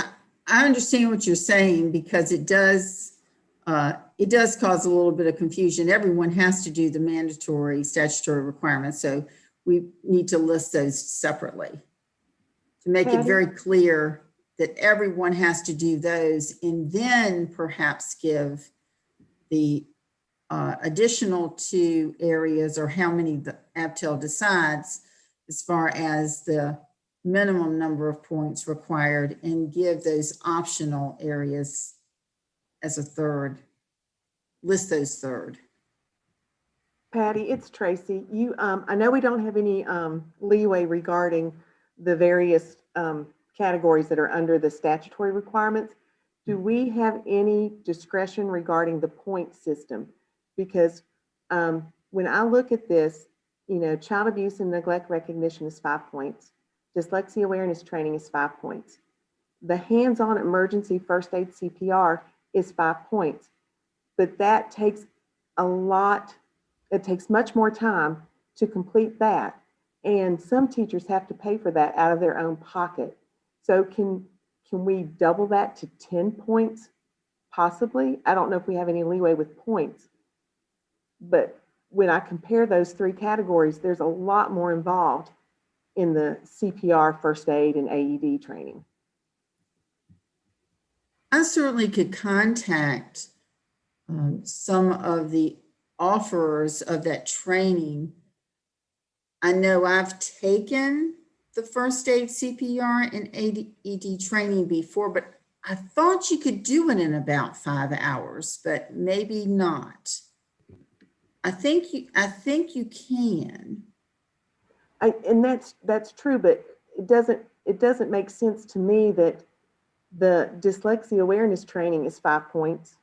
I understand what you're saying, because it does cause a little bit of confusion. Everyone has to do the mandatory statutory requirements. So we need to list those separately to make it very clear that everyone has to do those, and then perhaps give the additional 2 areas, or how many the Abtel decides as far as the minimum number of points required, and give those optional areas as a third, list those third. Patty, it's Tracy. I know we don't have any leeway regarding the various categories that are under the statutory requirements. Do we have any discretion regarding the point system? Because when I look at this, child abuse and neglect recognition is 5 points. Dyslexia awareness training is 5 points. The hands-on emergency first aid CPR is 5 points. But that takes a lot, it takes much more time to complete that. And some teachers have to pay for that out of their own pocket. So can we double that to 10 points? Possibly. I don't know if we have any leeway with points. But when I compare those 3 categories, there's a lot more involved in the CPR, first aid, and AED training. I certainly could contact some of the offerers of that training. I know I've taken the first aid, CPR, and AED training before, but I thought you could do it in about 5 hours, but maybe not. I think you can. And that's true, but it doesn't make sense to me that the dyslexia awareness training is 5 points,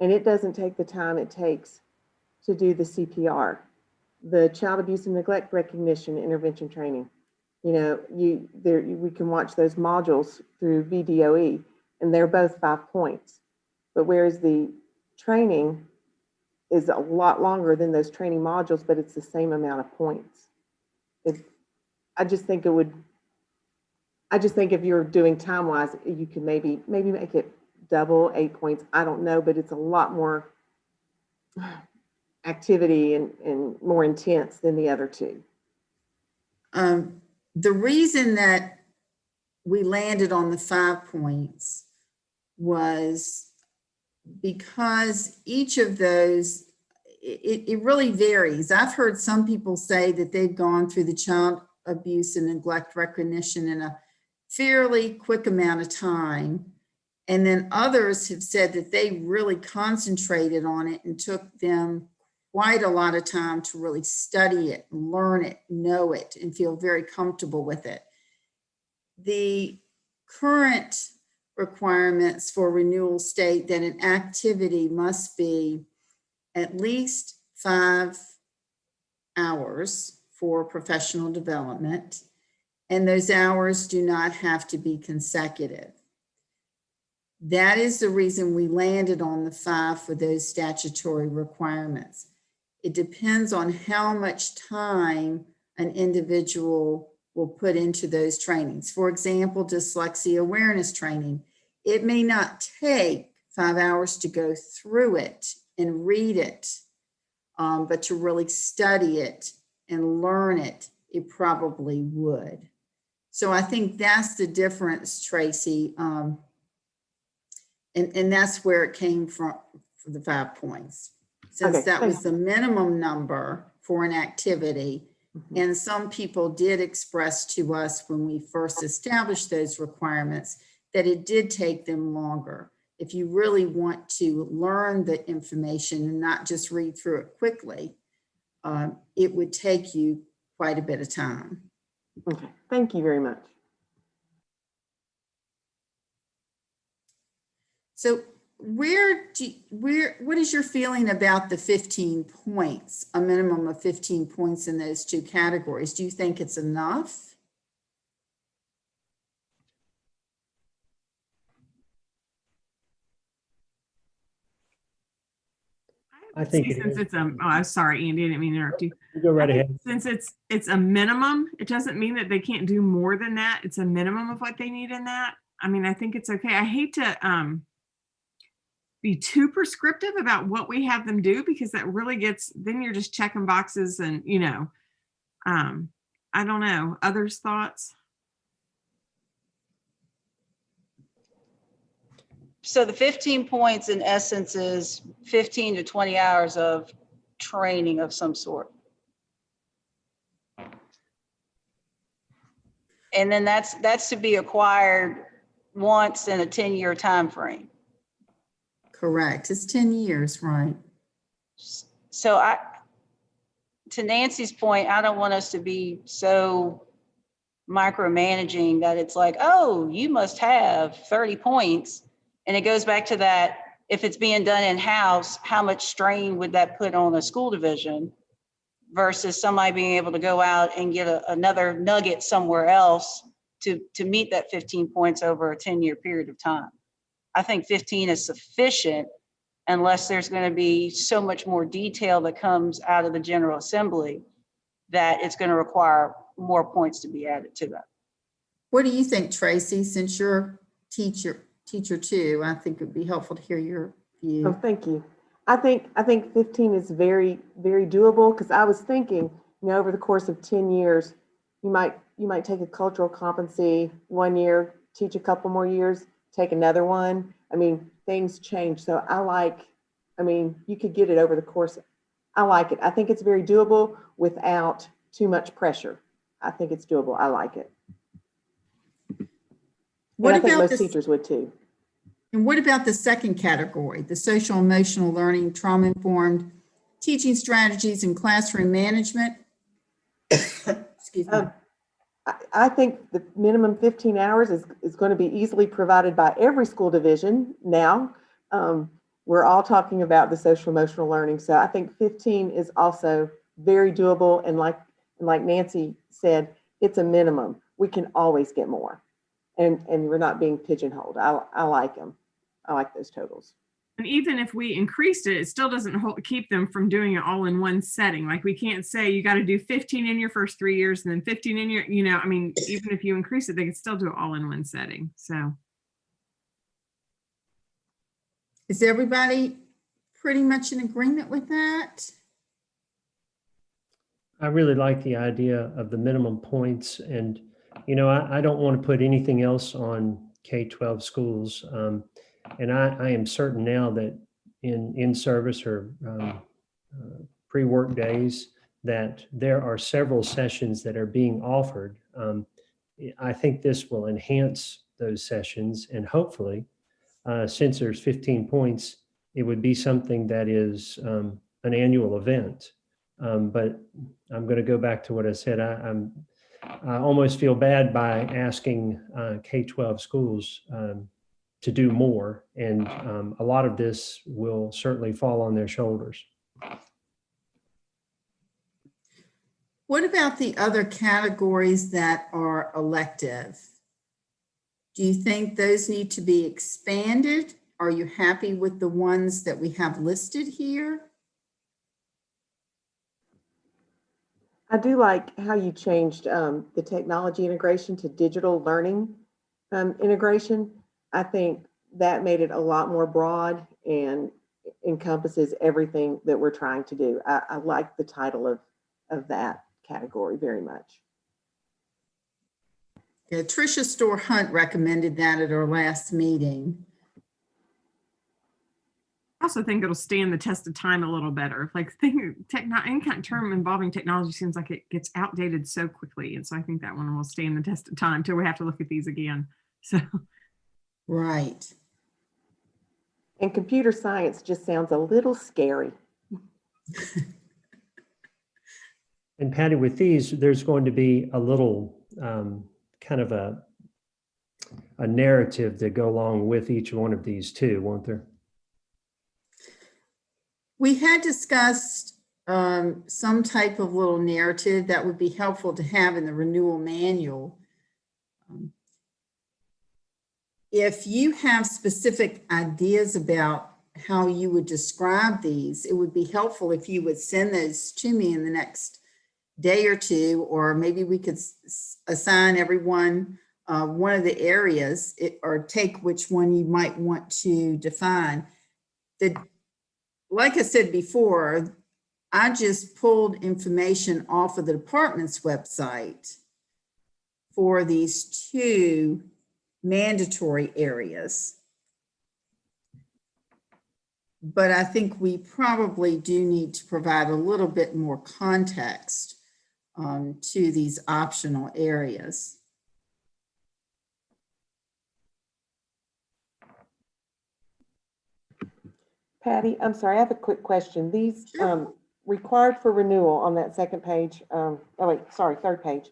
and it doesn't take the time it takes to do the CPR, the child abuse and neglect recognition intervention training. You know, we can watch those modules through VDOE, and they're both 5 points. But whereas the training is a lot longer than those training modules, but it's the same amount of points. I just think if you're doing time-wise, you could maybe make it double 8 points. I don't know, but it's a lot more activity and more intense than the other two. The reason that we landed on the 5 points was because each of those, it really varies. I've heard some people say that they've gone through the child abuse and neglect recognition in a fairly quick amount of time. And then others have said that they really concentrated on it and took them quite a lot of time to really study it, learn it, know it, and feel very comfortable with it. The current requirements for renewal state that an activity must be at least 5 hours for professional development, and those hours do not have to be consecutive. That is the reason we landed on the 5 for those statutory requirements. It depends on how much time an individual will put into those trainings. For example, dyslexia awareness training. It may not take 5 hours to go through it and read it, but to really study it and learn it, it probably would. So I think that's the difference, Tracy. And that's where it came from for the 5 points. Since Okay, that was thanks. the minimum number for an activity. And some people did express to us when we first established those requirements that it did take them longer. If you really want to learn the information and not just read through it quickly, it would take you quite a bit of time. Okay, thank you very much. So what is your feeling about the 15 points, a minimum of 15 points in those two categories? Do you think it's enough? I think it Since is. it's I'm sorry, Andy, I didn't mean to interrupt you. You go right I think ahead. Since it's a minimum, it doesn't mean that they can't do more than that. It's a minimum of what they need in that. I mean, I think it's okay. I hate to be too prescriptive about what we have them do, because that really gets, then you're just checking boxes and, I don't know. Others' thoughts? So the 15 points in essence is 15 to 20 hours of training of some sort. And then that's to be acquired once in a 10-year time frame. Correct. It's 10 years, right? So to Nancy's point, I don't want us to be so micromanaging that it's like, oh, you must have 30 points. And it goes back to that, if it's being done in-house, how much strain would that put on a school division versus somebody being able to go out and get another nugget somewhere else to meet that 15 points over a 10-year period of time. I think 15 is sufficient unless there's going to be so much more detail that comes out of the General Assembly that it's going to require more points to be added to that. What do you think, Tracy? Since you're teacher too, I think it would be helpful to hear your view. Oh, thank you. I think 15 is very, very doable, because I was thinking, over the course of 10 years, you might take a cultural competency 1 year, teach a couple more years, take another one. I mean, things change. So you could get it over the course. I like it. I think it's very doable without too much pressure. I think it's doable. I like it. What I think about most teachers would too. And what about the second category, the social emotional learning, trauma informed teaching strategies and classroom management. Excuse me. I think the minimum 15 hours is going to be easily provided by every school division now. We're all talking about the social emotional learning. So I think 15 is also very doable. And like Nancy said, it's a minimum. We can always get more. And we're not being pigeonholed. I like them. I like those totals. And even if we increased it, it still doesn't keep them from doing it all in one setting. Like we can't say you got to do 15 in your first 3 years and then 15 in your, I mean, even if you increase it, they can still do it all in one setting. So. Is everybody pretty much in agreement with that? I really like the idea of the minimum points, and I don't want to put anything else on K-12 schools, and I am certain now that in service or pre-work days that there are several sessions that are being offered. I think this will enhance those sessions, and hopefully, since there's 15 points, it would be something that is an annual event. But I'm going to go back to what I said. I almost feel bad by asking K-12 schools to do more, and a lot of this will certainly fall on their shoulders. What about the other categories that are elective? Do you think those need to be expanded? Are you happy with the ones that we have listed here? I do like how you changed the technology integration to digital learning integration. I think that made it a lot more broad and encompasses everything that we're trying to do. I like the title of that category very much. Yeah, Tricia Store Hunt recommended that at our last meeting. I also think it'll stand the test of time a little better. Like any kind of term involving technology seems like it gets outdated so quickly. And so I think that one will stand the test of time till we have to look at these again. So. Right. And computer science just sounds a little scary. And Patty, with these, there's going to be a little kind of a narrative to go along with each one of these too, won't there? We had discussed some type of little narrative that would be helpful to have in the renewal manual. If you have specific ideas about how you would describe these, it would be helpful if you would send those to me in the next day or two, or maybe we could assign everyone one of the areas or take which one you might want to define. Like I said before, I just pulled information off of the department's website for these two mandatory areas. But I think we probably do need to provide a little bit more context to these optional areas. Patty, I'm sorry, I have a quick question. These Sure. required for renewal on that second page, third page,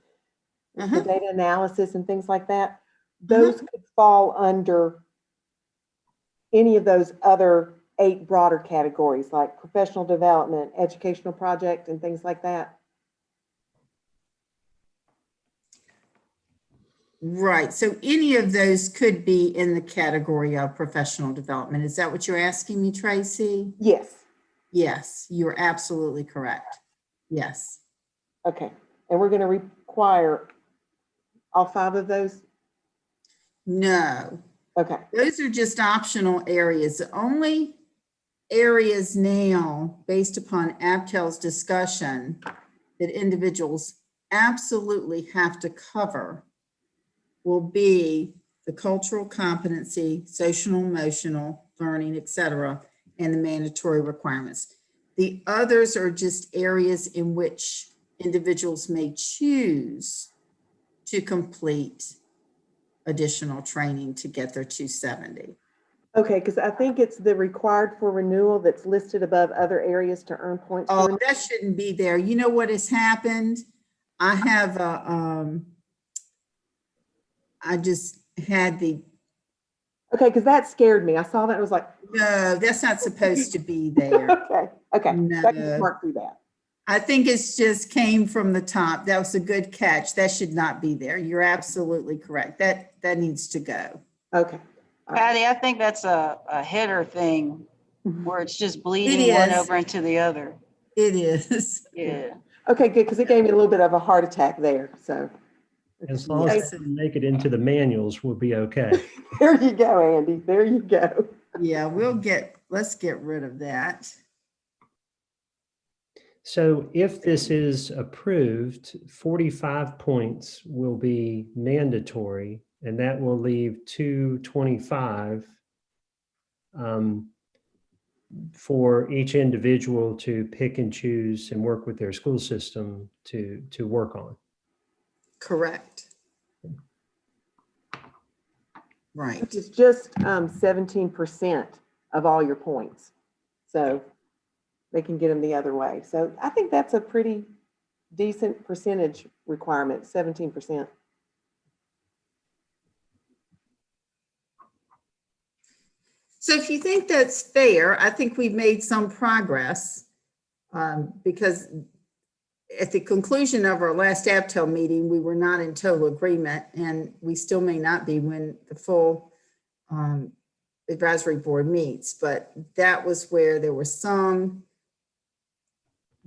the data analysis and things like that, those could fall under any of those other 8 broader categories like professional development, educational project, and things like that. Right. So any of those could be in the category of professional development. Is that what you're asking me, Tracy? Yes. Yes, you're absolutely correct. Yes. Okay. And we're going to require all 5 of those? No. Okay. Those are just optional areas. The only areas now, based upon Abtel's discussion, that individuals absolutely have to cover will be the cultural competency, social emotional learning, etc., and the mandatory requirements. The others are just areas in which individuals may choose to complete additional training to get their 270. Okay, because I think it's the required for renewal that's listed above other areas to earn points. for Oh, renewal. that shouldn't be there. You know what has happened? I have I just had the, Okay, because that scared me. I saw that and was like, no, that's not supposed to be there. okay, okay. So I can No. mark through that. I think it's just came from the top. That was a good catch. That should not be there. You're absolutely correct. That needs to go. Okay. Patty, I think that's a header thing where it's just bleeding It one is. over into the other. It is. Yeah. Okay, good, because it gave me a little bit of a heart attack there, so. As long as Yes. it doesn't make it into the manuals, we'll be okay. There you go, Andy. There you go. Yeah, let's get rid of that. So if this is approved, 45 points will be mandatory, and that will leave 225 for each individual to pick and choose and work with their school system to work on. Correct. Right. Which is just 17% of all your points. So they can get them the other way. So I think that's a pretty decent percentage requirement, 17%. So if you think that's fair, I think we've made some progress because at the conclusion of our last Abtel meeting, we were not in total agreement, and we still may not be when the full advisory board meets, but that was where there was some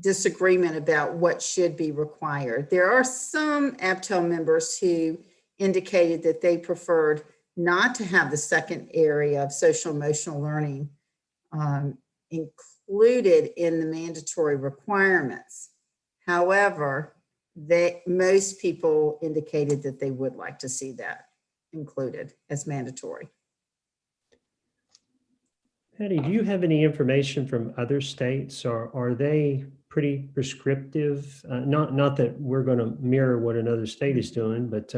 disagreement about what should be required. There are some Abtel members who indicated that they preferred not to have the second area of social emotional learning included in the mandatory requirements. However, most people indicated that they would like to see that included as mandatory. Patty, do you have any information from other states, or are they pretty prescriptive? Not that we're going to mirror what another state is doing, but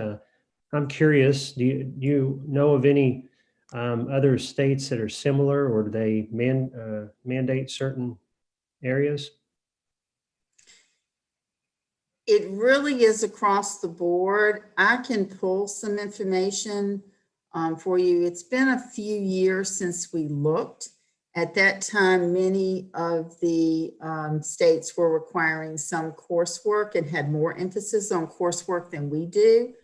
I'm curious, do you know of any other states that are similar, or do they mandate certain areas? It really is across the board. I can pull some information for you. It's been a few years since we looked. At that time, many of the states were requiring some coursework and had more emphasis on coursework than we do.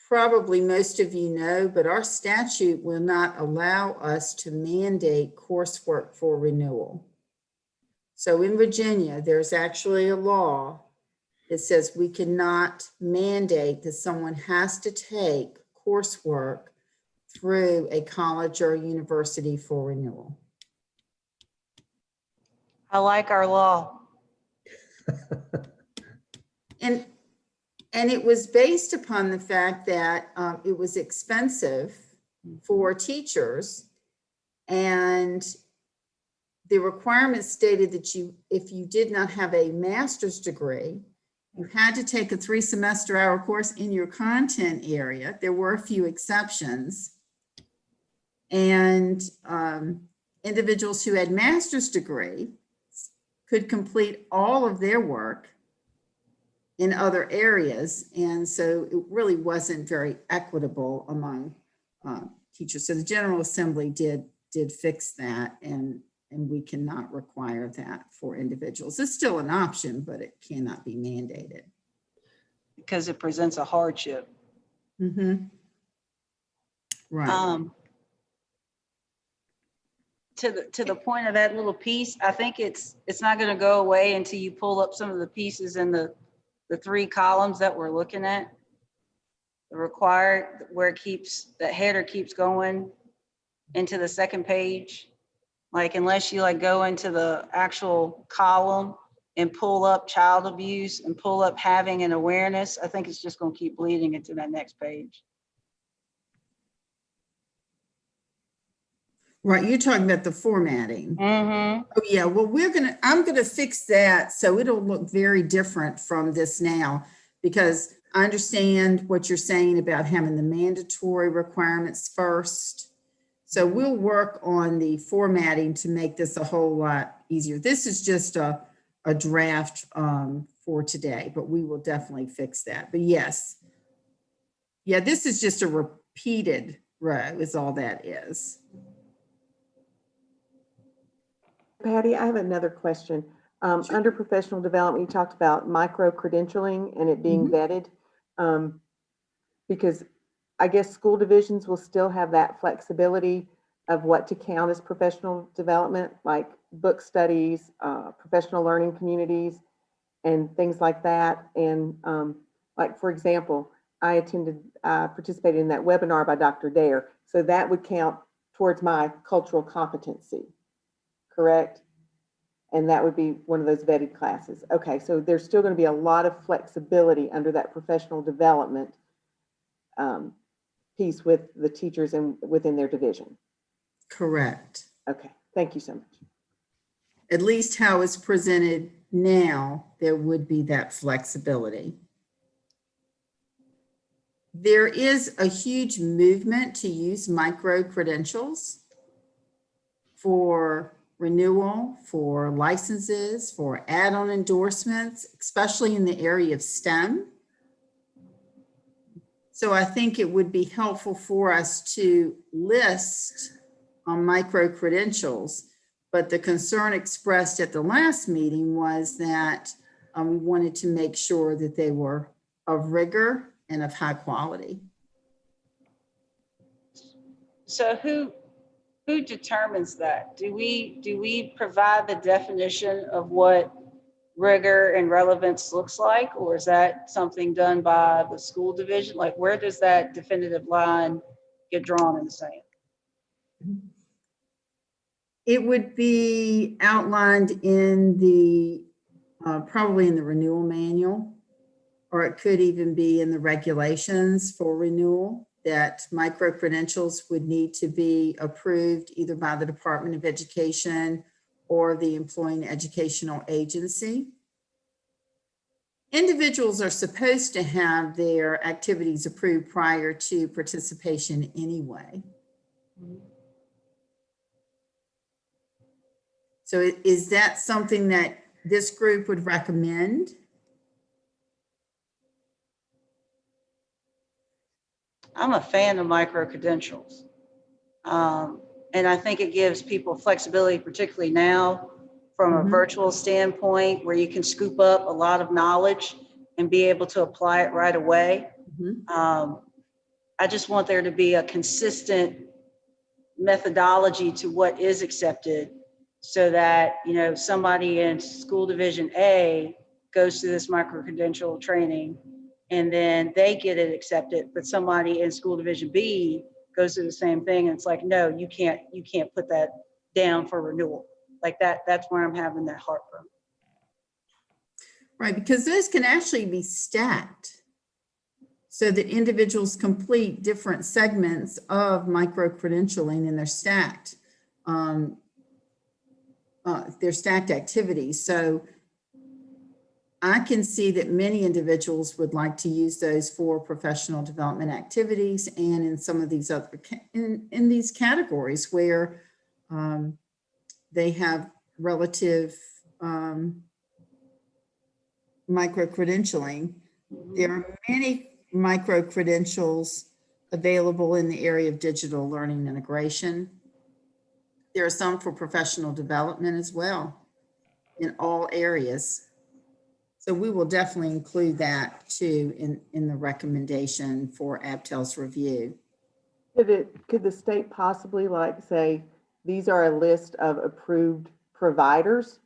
Probably most of you know, but our statute will not allow us to mandate coursework for renewal. So in Virginia, there's actually a law that says we cannot mandate that someone has to take coursework through a college or a university for renewal. I like our law. And it was based upon the fact that it was expensive for teachers, and the requirement stated that if you did not have a master's degree, you had to take a 3-semester hour course in your content area. There were a few exceptions. And individuals who had master's degree could complete all of their work in other areas. And so it really wasn't very equitable among teachers. So the General Assembly did fix that, and we cannot require that for individuals. It's still an option, but it cannot be mandated. Because it presents a hardship. Mm-hmm. Right. To the point of that little piece, I think it's not going to go away until you pull up some of the pieces in the 3 columns that we're looking at. The required, where it keeps, that header keeps going into the second page. Like, unless you like go into the actual column and pull up child abuse and pull up having an awareness, I think it's just going to keep bleeding into that next page. Right, you're talking about the formatting. Mm-hmm. Oh yeah, well I'm gonna fix that so it'll look very different from this now, because I understand what you're saying about having the mandatory requirements first. So we'll work on the formatting to make this a whole lot easier. This is just a draft for today, but we will definitely fix that. But yes, yeah, this is just a repeated row is all that is. Patty, I have another question. Under professional development, you talked about micro-credentialing and it being vetted. Because I guess school divisions will still have that flexibility of what to count as professional development, like book studies, professional learning communities, and things like that. And like, for example, I participated in that webinar by Dr. Dare. So that would count towards my cultural competency, correct? And that would be one of those vetted classes. Okay, so there's still going to be a lot of flexibility under that professional development piece with the teachers and within their division. Correct. Okay, thank you so much. At least how it's presented now, there would be that flexibility. There is a huge movement to use micro-credentials for renewal, for licenses, for add-on endorsements, especially in the area of STEM. So I think it would be helpful for us to list micro-credentials, but the concern expressed at the last meeting was that we wanted to make sure that they were of rigor and of high quality. So who determines that? Do we provide the definition of what rigor and relevance looks like, or is that something done by the school division? Like, where does that definitive line get drawn in the sand? It would be outlined in the, probably in the renewal manual, or it could even be in the regulations for renewal, that micro-credentials would need to be approved either by the Department of Education or the employing educational agency. Individuals are supposed to have their activities approved prior to participation anyway. So is that something that this group would recommend? I'm a fan of micro-credentials. And I think it gives people flexibility, particularly now from a virtual standpoint, where you can scoop up a lot of knowledge and be able to apply it right away. I just want there to be a consistent methodology to what is accepted, so that, you know, somebody in school division A goes through this micro-credential training and then they get it accepted, but somebody in school division B goes through the same thing and it's like, no, you can't put that down for renewal. Like that's where I'm having that heartburn. Right, because those can actually be stacked so that individuals complete different segments of micro-credentialing, and they're stacked activities. So I can see that many individuals would like to use those for professional development activities, and in some of these other, in these categories where they have relative micro-credentialing. There are many micro-credentials available in the area of digital learning integration. There are some for professional development as well in all areas. So we will definitely include that too in the recommendation for Abtel's review. Could the state possibly like say, these are a list of approved providers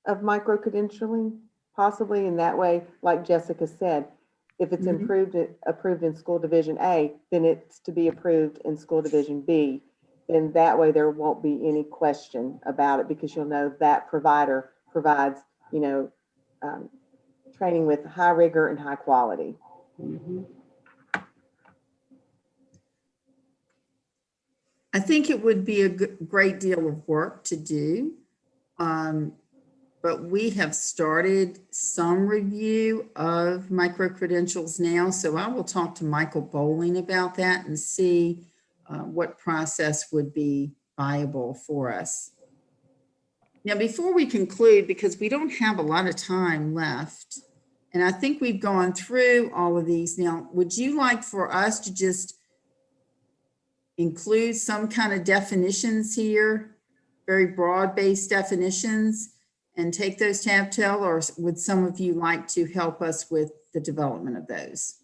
of micro-credentialing, possibly in that way, like Jessica said, if it's approved in school division A, then it's to be approved in school division B. Then that way there won't be any question about it, because you'll know that provider provides, you know, training with high rigor and high quality. I think it would be a great deal of work to do, but we have started some review of micro-credentials now. So I will talk to Michael Bowling about that and see what process would be viable for us. Now, before we conclude, because we don't have a lot of time left, and I think we've gone through all of these now, would you like for us to just include some kind of definitions here, very broad-based definitions, and take those to Abtel, or would some of you like to help us with the development of those?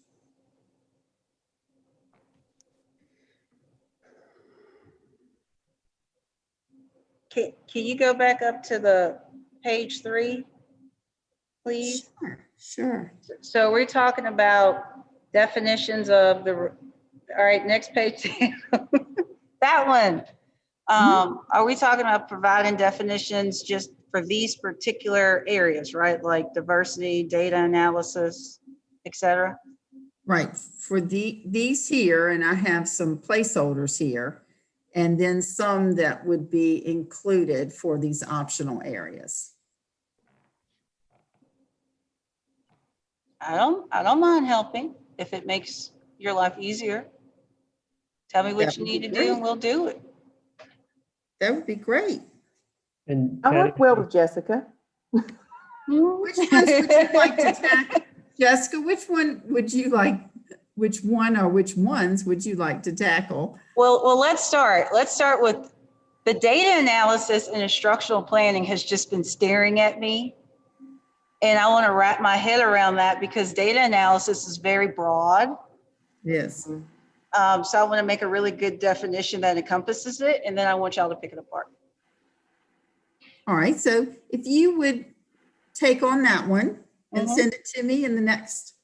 Can you go back up to the page 3, please? Sure. So we're talking about definitions of the, all right, next page. That one. Are we talking about providing definitions just for these particular areas, right? Like diversity, data analysis, et cetera? Right, for these here, and I have some placeholders here, and then some that would be included for these optional areas. I don't mind helping if it makes your life easier. Tell me what That you would need be to do and great. we'll do it. That would be great. And I Patty, work well with Jessica. Which ones would you like to tackle? Jessica, which one would you like, which one or which ones would you like to tackle? Well, let's start. Let's start with the data analysis and instructional planning has just been staring at me. And I want to wrap my head around that because data analysis is very broad. Yes. So I want to make a really good definition that encompasses it. And then I want y'all to pick it apart. All right, so if you would take on that one and send it to me in the next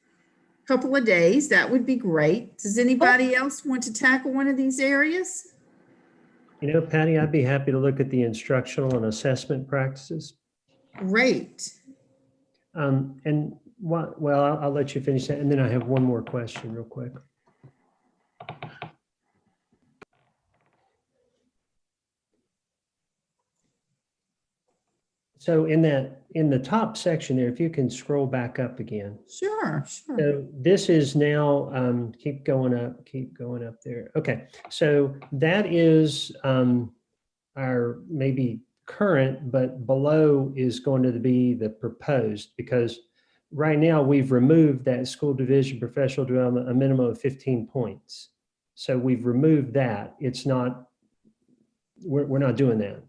couple of days, that would be great. Does anybody else want to tackle one of these areas? you know, Patty, I'd be happy to look at the instructional and assessment practices. Great. And what, well, I'll let you finish that. And then I have one more question real quick. So in the top section there, if you can scroll back up again. Sure. So this is now, keep going up there. Okay, so that is our maybe current, but below is going to be the proposed, because right now we've removed that school division professional development, a minimum of 15 points. So we've removed that. It's not, we're not doing that.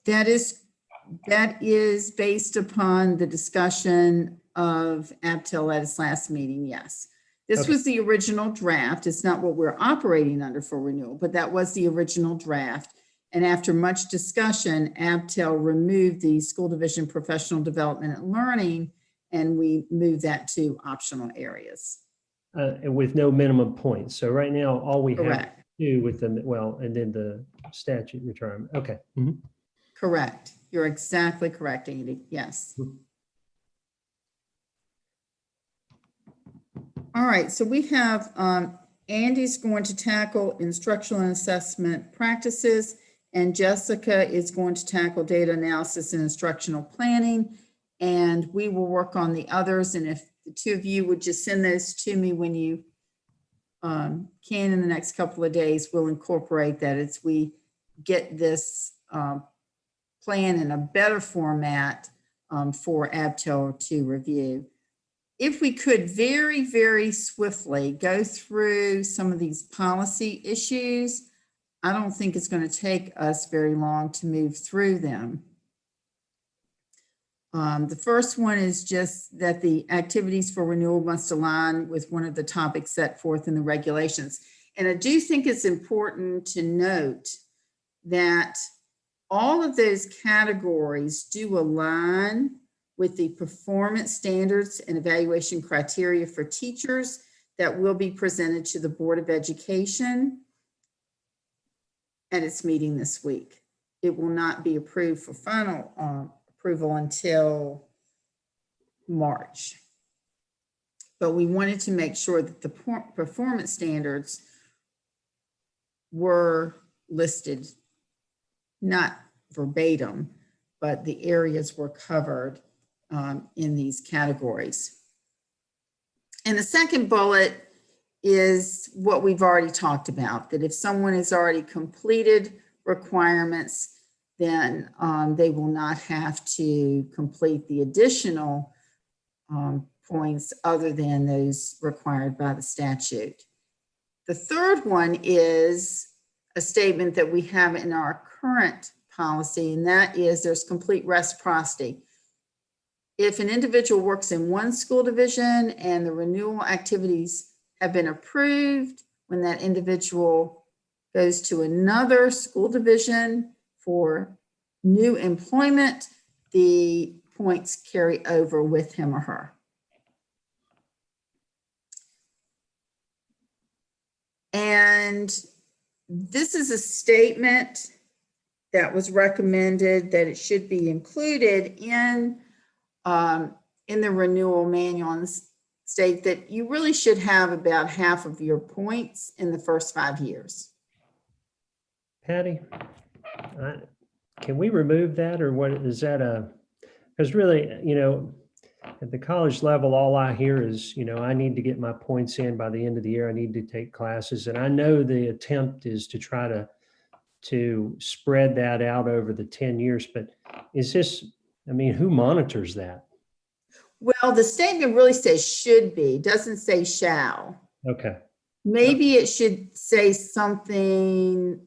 That is based upon the discussion of Abtel at its last meeting, yes. This Okay. was the original draft. It's not what we're operating under for renewal, but that was the original draft. And after much discussion, Abtel removed the school division professional development and learning, and we moved that to optional areas. And with no minimum points. So right now, all we have Correct. to do with them, well, and then the statute retirement. Okay. Mhm. Correct. You're exactly correct, Andy. Yes. All right, so we have Andy's going to tackle instructional and assessment practices, and Jessica is going to tackle data analysis and instructional planning, and we will work on the others. And if the two of you would just send those to me when you can in the next couple of days, we'll incorporate that as we get this plan in a better format for Abtel to review. If we could very, very swiftly go through some of these policy issues, I don't think it's going to take us very long to move through them. The first one is just that the activities for renewal must align with one of the topics set forth in the regulations. And I do think it's important to note that all of those categories do align with the performance standards and evaluation criteria for teachers that will be presented to the Board of Education at its meeting this week. It will not be approved for final approval until March. But we wanted to make sure that the performance standards were listed, not verbatim, but the areas were covered in these categories. And the second bullet is what we've already talked about, that if someone has already completed requirements, then they will not have to complete the additional points other than those required by the statute. The third one is a statement that we have in our current policy, and that is there's complete reciprocity. If an individual works in one school division and the renewal activities have been approved, when that individual goes to another school division for new employment, the points carry over with him or her. And this is a statement that was recommended that it should be included in the renewal manual, and state that you really should have about half of your points in the first 5 years. Patty, can we remove that, or what is that because really, you know, at the college level, all I hear is, you know, I need to get my points in by the end of the year. I need to take classes. And I know the attempt is to try to spread that out over the 10 years, but is this, I mean, who monitors that? Well, the statement really says should be, doesn't say shall. Okay. Maybe it should say something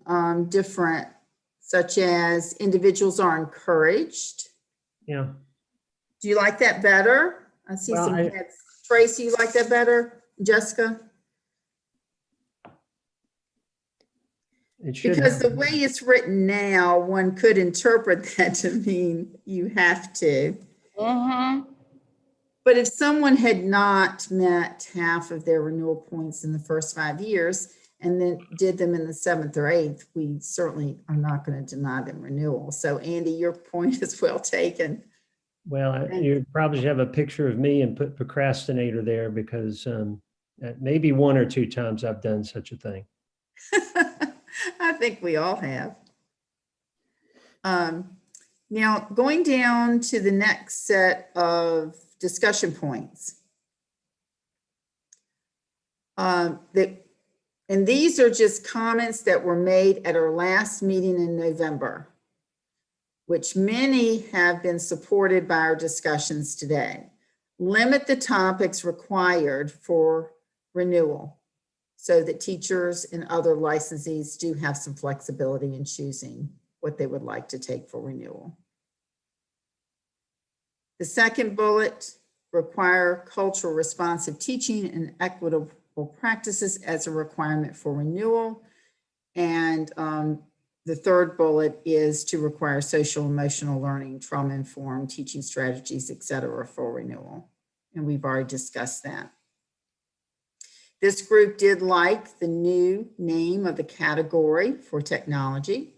different, such as individuals are encouraged. Yeah. Do you like that better? I see Well, some heads. Tracy, you like that better? Jessica? It should Because the have- way it's written now, one could interpret that to mean you have to. But if someone had not met half of their renewal points in the first 5 years and then did them in the 7th or 8th, we certainly are not going to deny them renewal. So Andy, your point is well taken. Well, you probably should have a picture of me and put procrastinator there, because maybe 1 or 2 times I've done such a thing. I think we all have. Now, going down to the next set of discussion points. And these are just comments that were made at our last meeting in November, which many have been supported by our discussions today. Limit the topics required for renewal so that teachers and other licensees do have some flexibility in choosing what they would like to take for renewal. The second bullet, require cultural responsive teaching and equitable practices as a requirement for renewal. And the third bullet is to require social emotional learning, trauma-informed teaching strategies, et cetera, for renewal. And we've already discussed that. This group did like the new name of the category for technology.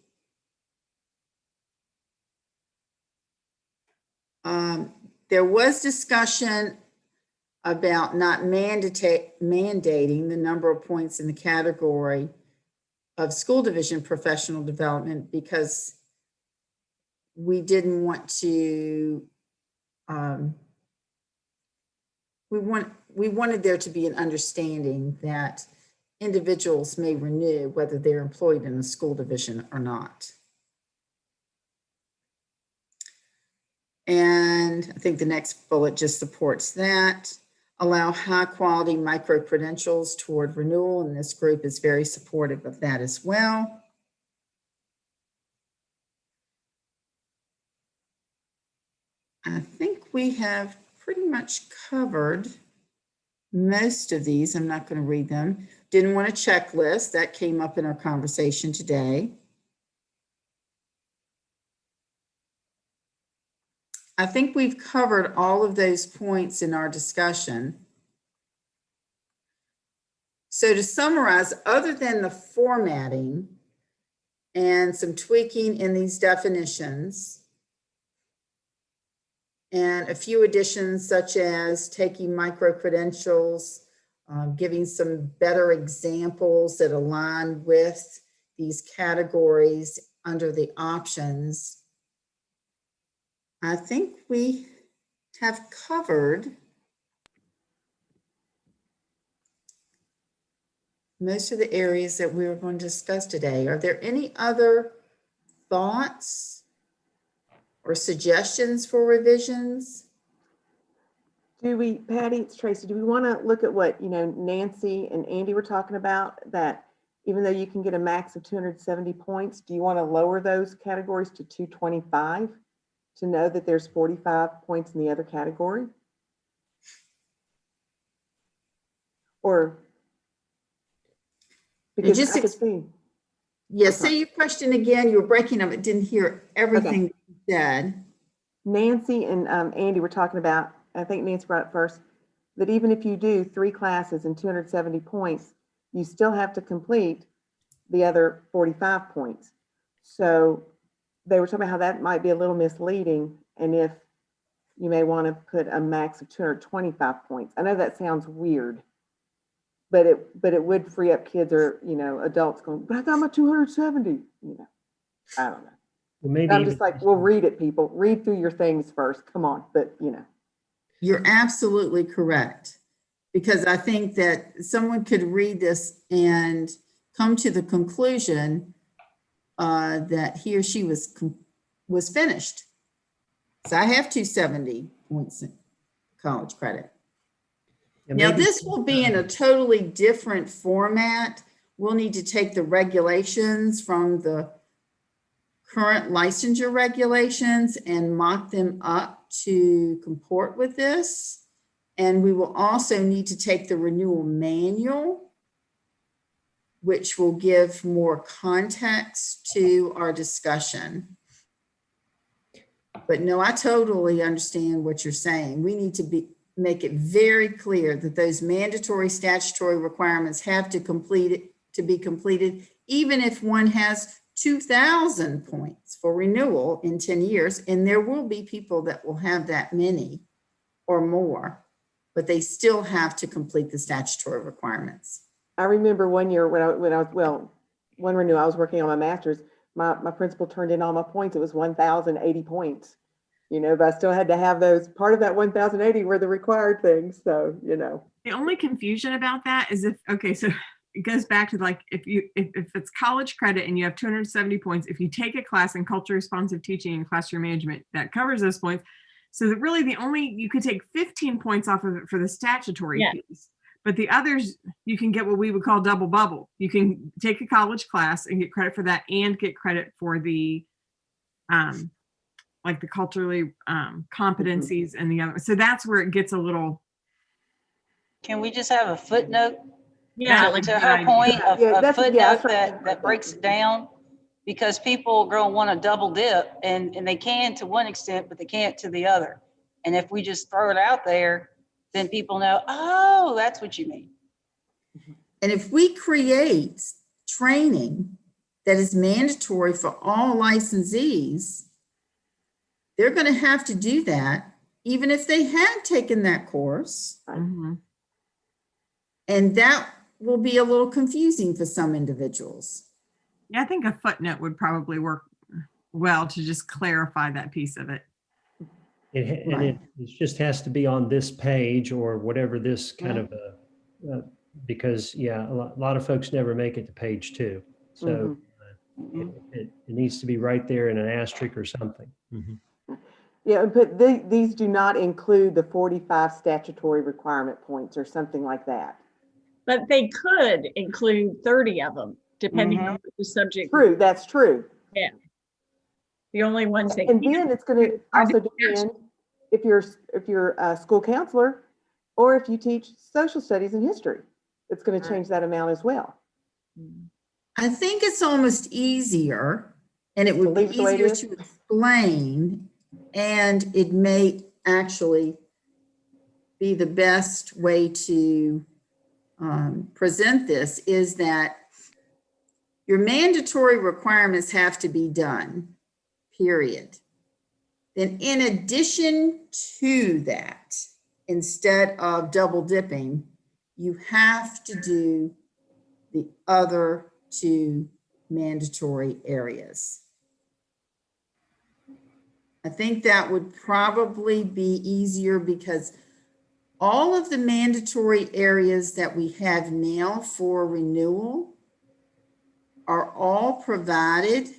There was discussion about not mandating the number of points in the category of school division professional development, because we didn't want to, we wanted there to be an understanding that individuals may renew whether they're employed in a school division or not. And I think the next bullet just supports that. Allow high quality micro credentials toward renewal, and this group is very supportive of that as well. I think we have pretty much covered most of these. I'm not going to read them. Didn't want a checklist. That came up in our conversation today. I think we've covered all of those points in our discussion. So to summarize, other than the formatting and some tweaking in these definitions, and a few additions such as taking micro-credentials, giving some better examples that align with these categories under the options, I think we have covered most of the areas that we were going to discuss today. Are there any other thoughts or suggestions for revisions? Patty, it's Tracy, do we want to look at what, Nancy and Andy were talking about, that even though you can get a max of 270 points, do you want to lower those categories to 225 to know that there's 45 points in the other category? Or because just I could see. Yes, say your question again. You were breaking up. I didn't hear everything you said. Nancy and Andy were talking about, I think Nancy brought it first, that even if you do 3 classes and 270 points, you still have to complete the other 45 points. So they were talking about how that might be a little misleading, and if you may want to put a max of 225 points. I know that sounds weird, but it would free up kids or, adults going, but I got my 270, I don't know. Well, maybe I'm even just like, well, read it, people. Read through your things first. Come on, but You're absolutely correct. Because I think that someone could read this and come to the conclusion that he or she was finished. So I have 270 points in college credit. and Now, maybe- this will be in a totally different format. We'll need to take the regulations from the current licensure regulations and mock them up to comport with this. And we will also need to take the renewal manual, which will give more context to our discussion. But no, I totally understand what you're saying. We need to make it very clear that those mandatory statutory requirements have to be completed, even if one has 2,000 points for renewal in 10 years. And there will be people that will have that many or more, but they still have to complete the statutory requirements. I remember one year when I was, one renewal, I was working on my master's, my principal turned in all my points. It was 1,080 points, but I still had to have those. Part of that 1,080 were the required things. So, The only confusion about that is so it goes back to like, if it's college credit and you have 270 points, if you take a class in culture responsive teaching and classroom management, that covers those points. So that really you could take 15 points off of it for the statutory piece, but the others, you can get what we would call double bubble. You can take a college class and get credit for that and get credit for the, like the culturally competencies and the other. So that's where it gets a little. Can we just have a footnote? Yeah, To her point, a footnote right. that breaks it down, because people are going to want to double dip, and they can to one extent, but they can't to the other. And if we just throw it out there, then people know, oh, that's what you mean. And if we create training that is mandatory for all licensees, they're going to have to do that, even if they had taken that course. Mm-hmm. And that will be a little confusing for some individuals. Yeah, I think a footnote would probably work well to just clarify that piece of it. It just has to be on this page or whatever this kind of because a lot of folks never make it to page 2. So it needs to be right there in an asterisk or something. Mm-hmm. Yeah, but these do not include the 45 statutory requirement points or something like that. but they could include 30 of them, depending on what the subject. True, that's true. Yeah. The only ones that. And then it's going to also depend if you're a school counselor or if you teach social studies and history. It's going to change that amount as well. I think it's almost easier, and it would be easier to explain, and it may actually be the best way to present this, is that your mandatory requirements have to be done, period. Then in addition to that, instead of double dipping, you have to do the other 2 mandatory areas. I think that would probably be easier, because all of the mandatory areas that we have now for renewal are all provided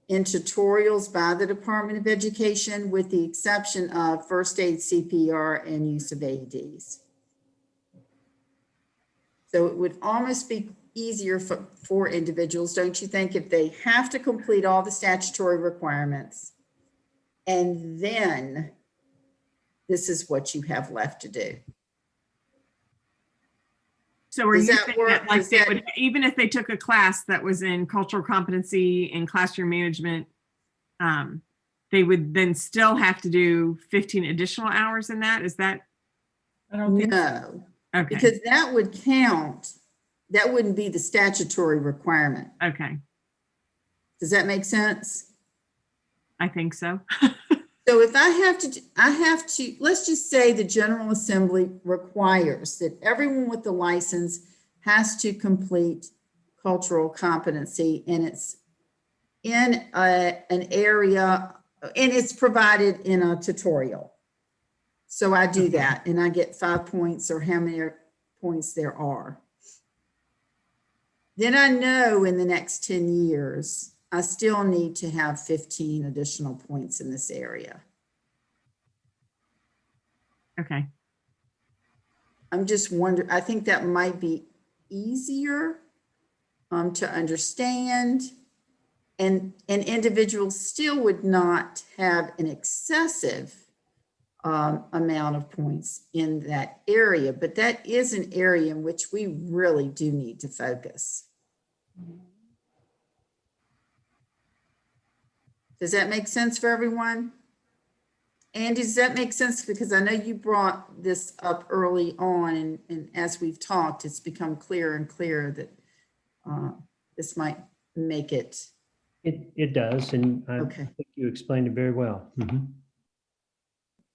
in tutorials by the Department of Education, with the exception of first aid, CPR, and use of AEDs. So it would almost be easier for individuals, don't you think, if they have to complete all the statutory requirements, and then this is what you have left to do. So are Does you that saying work? that like Does they that- would, even if they took a class that was in cultural competency and classroom management, they would then still have to do 15 additional hours in that? Is that? I don't think. No, Okay. because that would count. That wouldn't be the statutory requirement. Okay. Does that make sense? I think so. So if I have to, let's just say the General Assembly requires that everyone with the license has to complete cultural competency, and it's in an area, and it's provided in a tutorial. So I do that, and I get 5 points, or how many points there are. Then I know in the next 10 years, I still need to have 15 additional points in this area. Okay. I'm just wondering, I think that might be easier to understand, and individuals still would not have an excessive amount of points in that area, but that is an area in which we really do need to focus. Does that make sense for everyone? Andy, does that make sense? Because I know you brought this up early on, and as we've talked, it's become clearer and clearer that this might make it. It does, and I Okay. think you explained it very well. Mhm.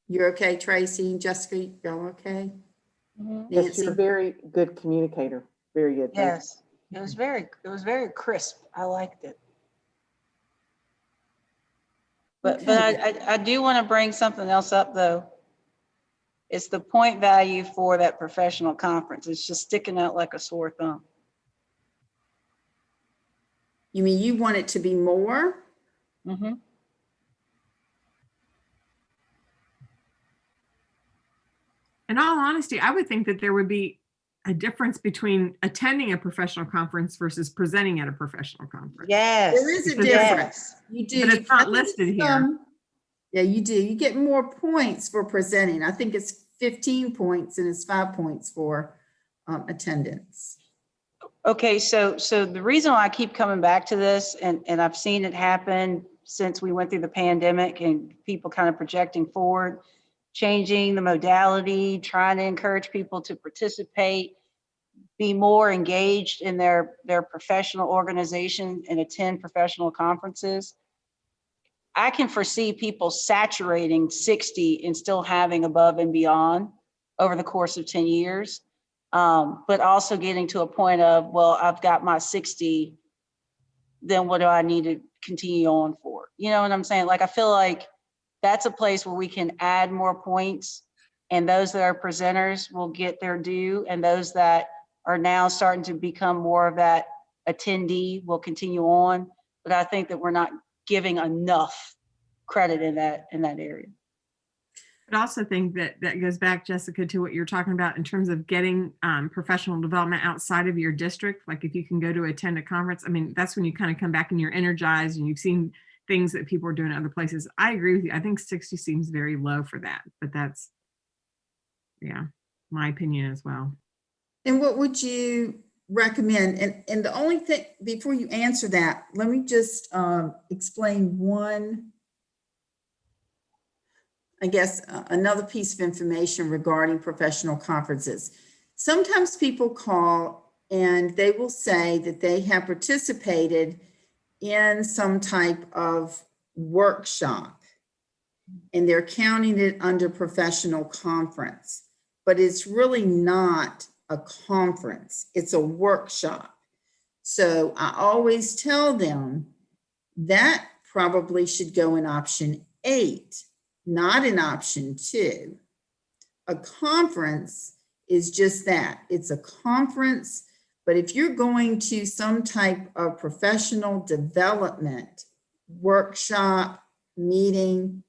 You're okay, Tracy and Jessica, y'all okay? Mhm. Yes, Nancy? you're a very good communicator. Very good. Thank you. Yes, it was very crisp. I liked it. But Okay. I do want to bring something else up, though. It's the point value for that professional conference. It's just sticking out like a sore thumb. You mean you want it to be more? Mm-hmm. In all honesty, I would think that there would be a difference between attending a professional conference versus presenting at a professional conference. Yes. There is a Because- difference. You do. But it's not I think listed it's, here. Yeah, you do. You get more points for presenting. I think it's 15 points and it's 5 points for attendance. Okay, so the reason why I keep coming back to this, and I've seen it happen since we went through the pandemic and people kind of projecting forward, changing the modality, trying to encourage people to participate, be more engaged in their professional organization and attend professional conferences. I can foresee people saturating 60 and still having above and beyond over the course of 10 years. But also getting to a point of, well, I've got my 60, then what do I need to continue on for? You know what I'm saying? Like, I feel like that's a place where we can add more points, and those that are presenters will get their due, and those that are now starting to become more of that attendee will continue on. But I think that we're not giving enough credit in that area. I also think that goes back, Jessica, to what you're talking about in terms of getting professional development outside of your district. Like if you can go to attend a conference, I mean, that's when you kind of come back and you're energized and you've seen things that people are doing in other places. I agree with you. I think 60 seems very low for that, but that's, yeah, my opinion as well. And what would you recommend? And the only thing, before you answer that, let me just explain one, I guess, another piece of information regarding professional conferences. Sometimes people call and they will say that they have participated in some type of workshop and they're counting it under professional conference, but it's really not a conference, it's a workshop. So I always tell them that probably should go in option 8, not in option 2. a conference is just that. It's a conference. But if you're going to some type of professional development, workshop, meeting,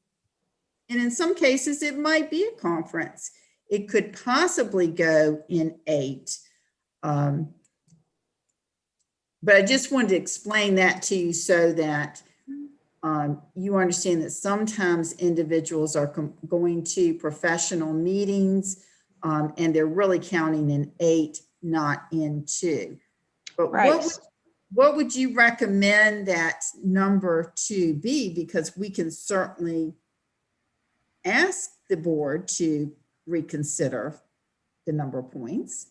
and in some cases, it might be a conference. It could possibly go in 8. But I just wanted to explain that to you so that you understand that sometimes individuals are going to professional meetings and they're really counting in 8, not in 2. But Right. what would you recommend that number to be? Because we can certainly ask the board to reconsider the number of points.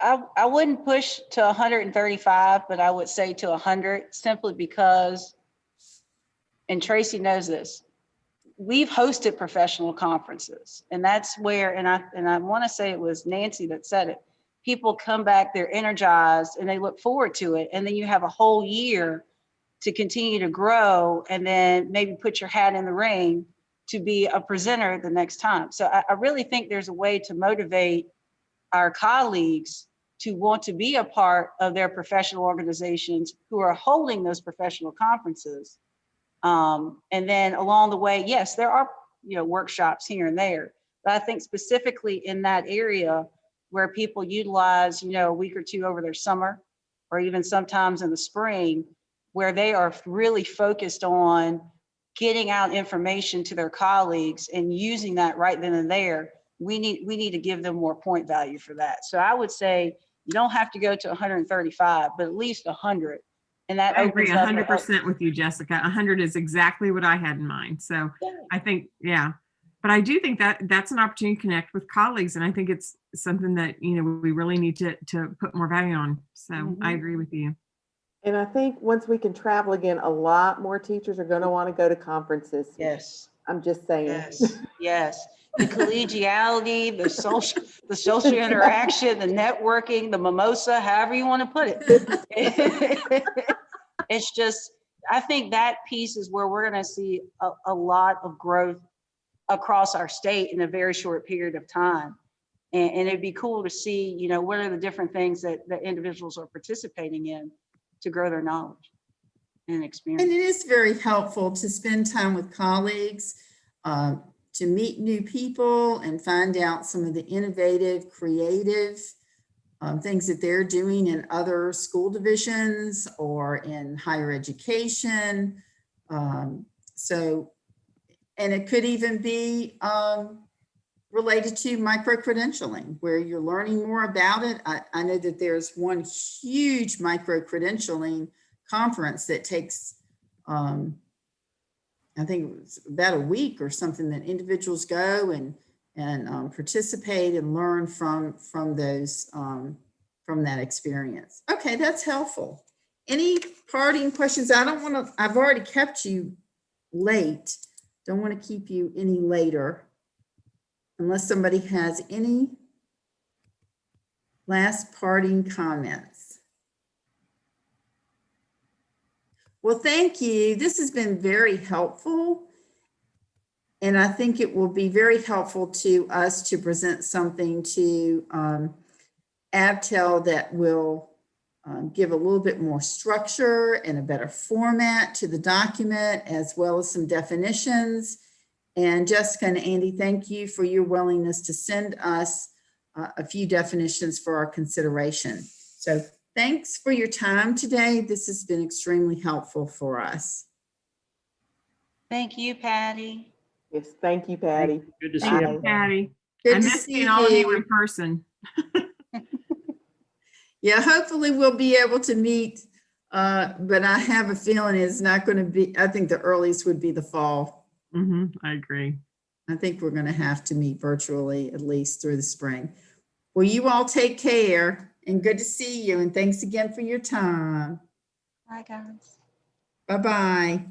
I wouldn't push to 135, but I would say to 100, simply because, and Tracy knows this, we've hosted professional conferences, and that's where, and I want to say it was Nancy that said it, people come back, they're energized, and they look forward to it, and then you have a whole year to continue to grow, and then maybe put your hat in the ring to be a presenter the next time. So I really think there's a way to motivate our colleagues to want to be a part of their professional organizations who are holding those professional conferences. And then along the way, yes, there are, workshops here and there, but I think specifically in that area where people utilize, a week or 2 over their summer, or even sometimes in the spring, where they are really focused on getting out information to their colleagues and using that right then and there, we need to give them more point value for that. So I would say you don't have to go to 135, but at least 100. And that I agree opens up 100% with you, Jessica. 100 is exactly what I had in mind. So I think, yeah. But I do think that that's an opportunity to connect with colleagues. And I think it's something that, we really need to put more value on. So I agree with you. And I think once we can travel again, a lot more teachers are going to want to go to conferences. Yes. I'm just saying. Yes. Yes. The collegiality, the social interaction, the networking, the mimosa, however you want to put it. It's just, I think that piece is where we're going to see a lot of growth across our state in a very short period of time. And it'd be cool to see, what are the different things that individuals are participating in to grow their knowledge and experience. And it is very helpful to spend time with colleagues, to meet new people and find out some of the innovative, creative things that they're doing in other school divisions or in higher education. And it could even be related to micro-credentialing, where you're learning more about it. I know that there's one huge micro-credentialing conference that takes, I think it was about a week or something, that individuals go and participate and learn from that experience. Okay, that's helpful. Any parting questions? I've already kept you late. Don't want to keep you any later unless somebody has any last parting comments. Well, thank you. This has been very helpful. And I think it will be very helpful to us to present something to Abtel that will give a little bit more structure and a better format to the document, as well as some definitions. And Jessica and Andy, thank you for your willingness to send us a few definitions for our consideration. So thanks for your time today. This has been extremely helpful for us. Thank you, Patty. Yes, thank you, Patty. Good to see Bye. you. Patty. Good I to miss see seeing all of you you. in person. Yeah, hopefully we'll be able to meet, but I have a feeling it's not going to be, I think the earliest would be the fall. I agree. I think we're going to have to meet virtually at least through the spring. Well, you all take care, and good to see you. And thanks again for your time. Bye, guys. Bye-bye.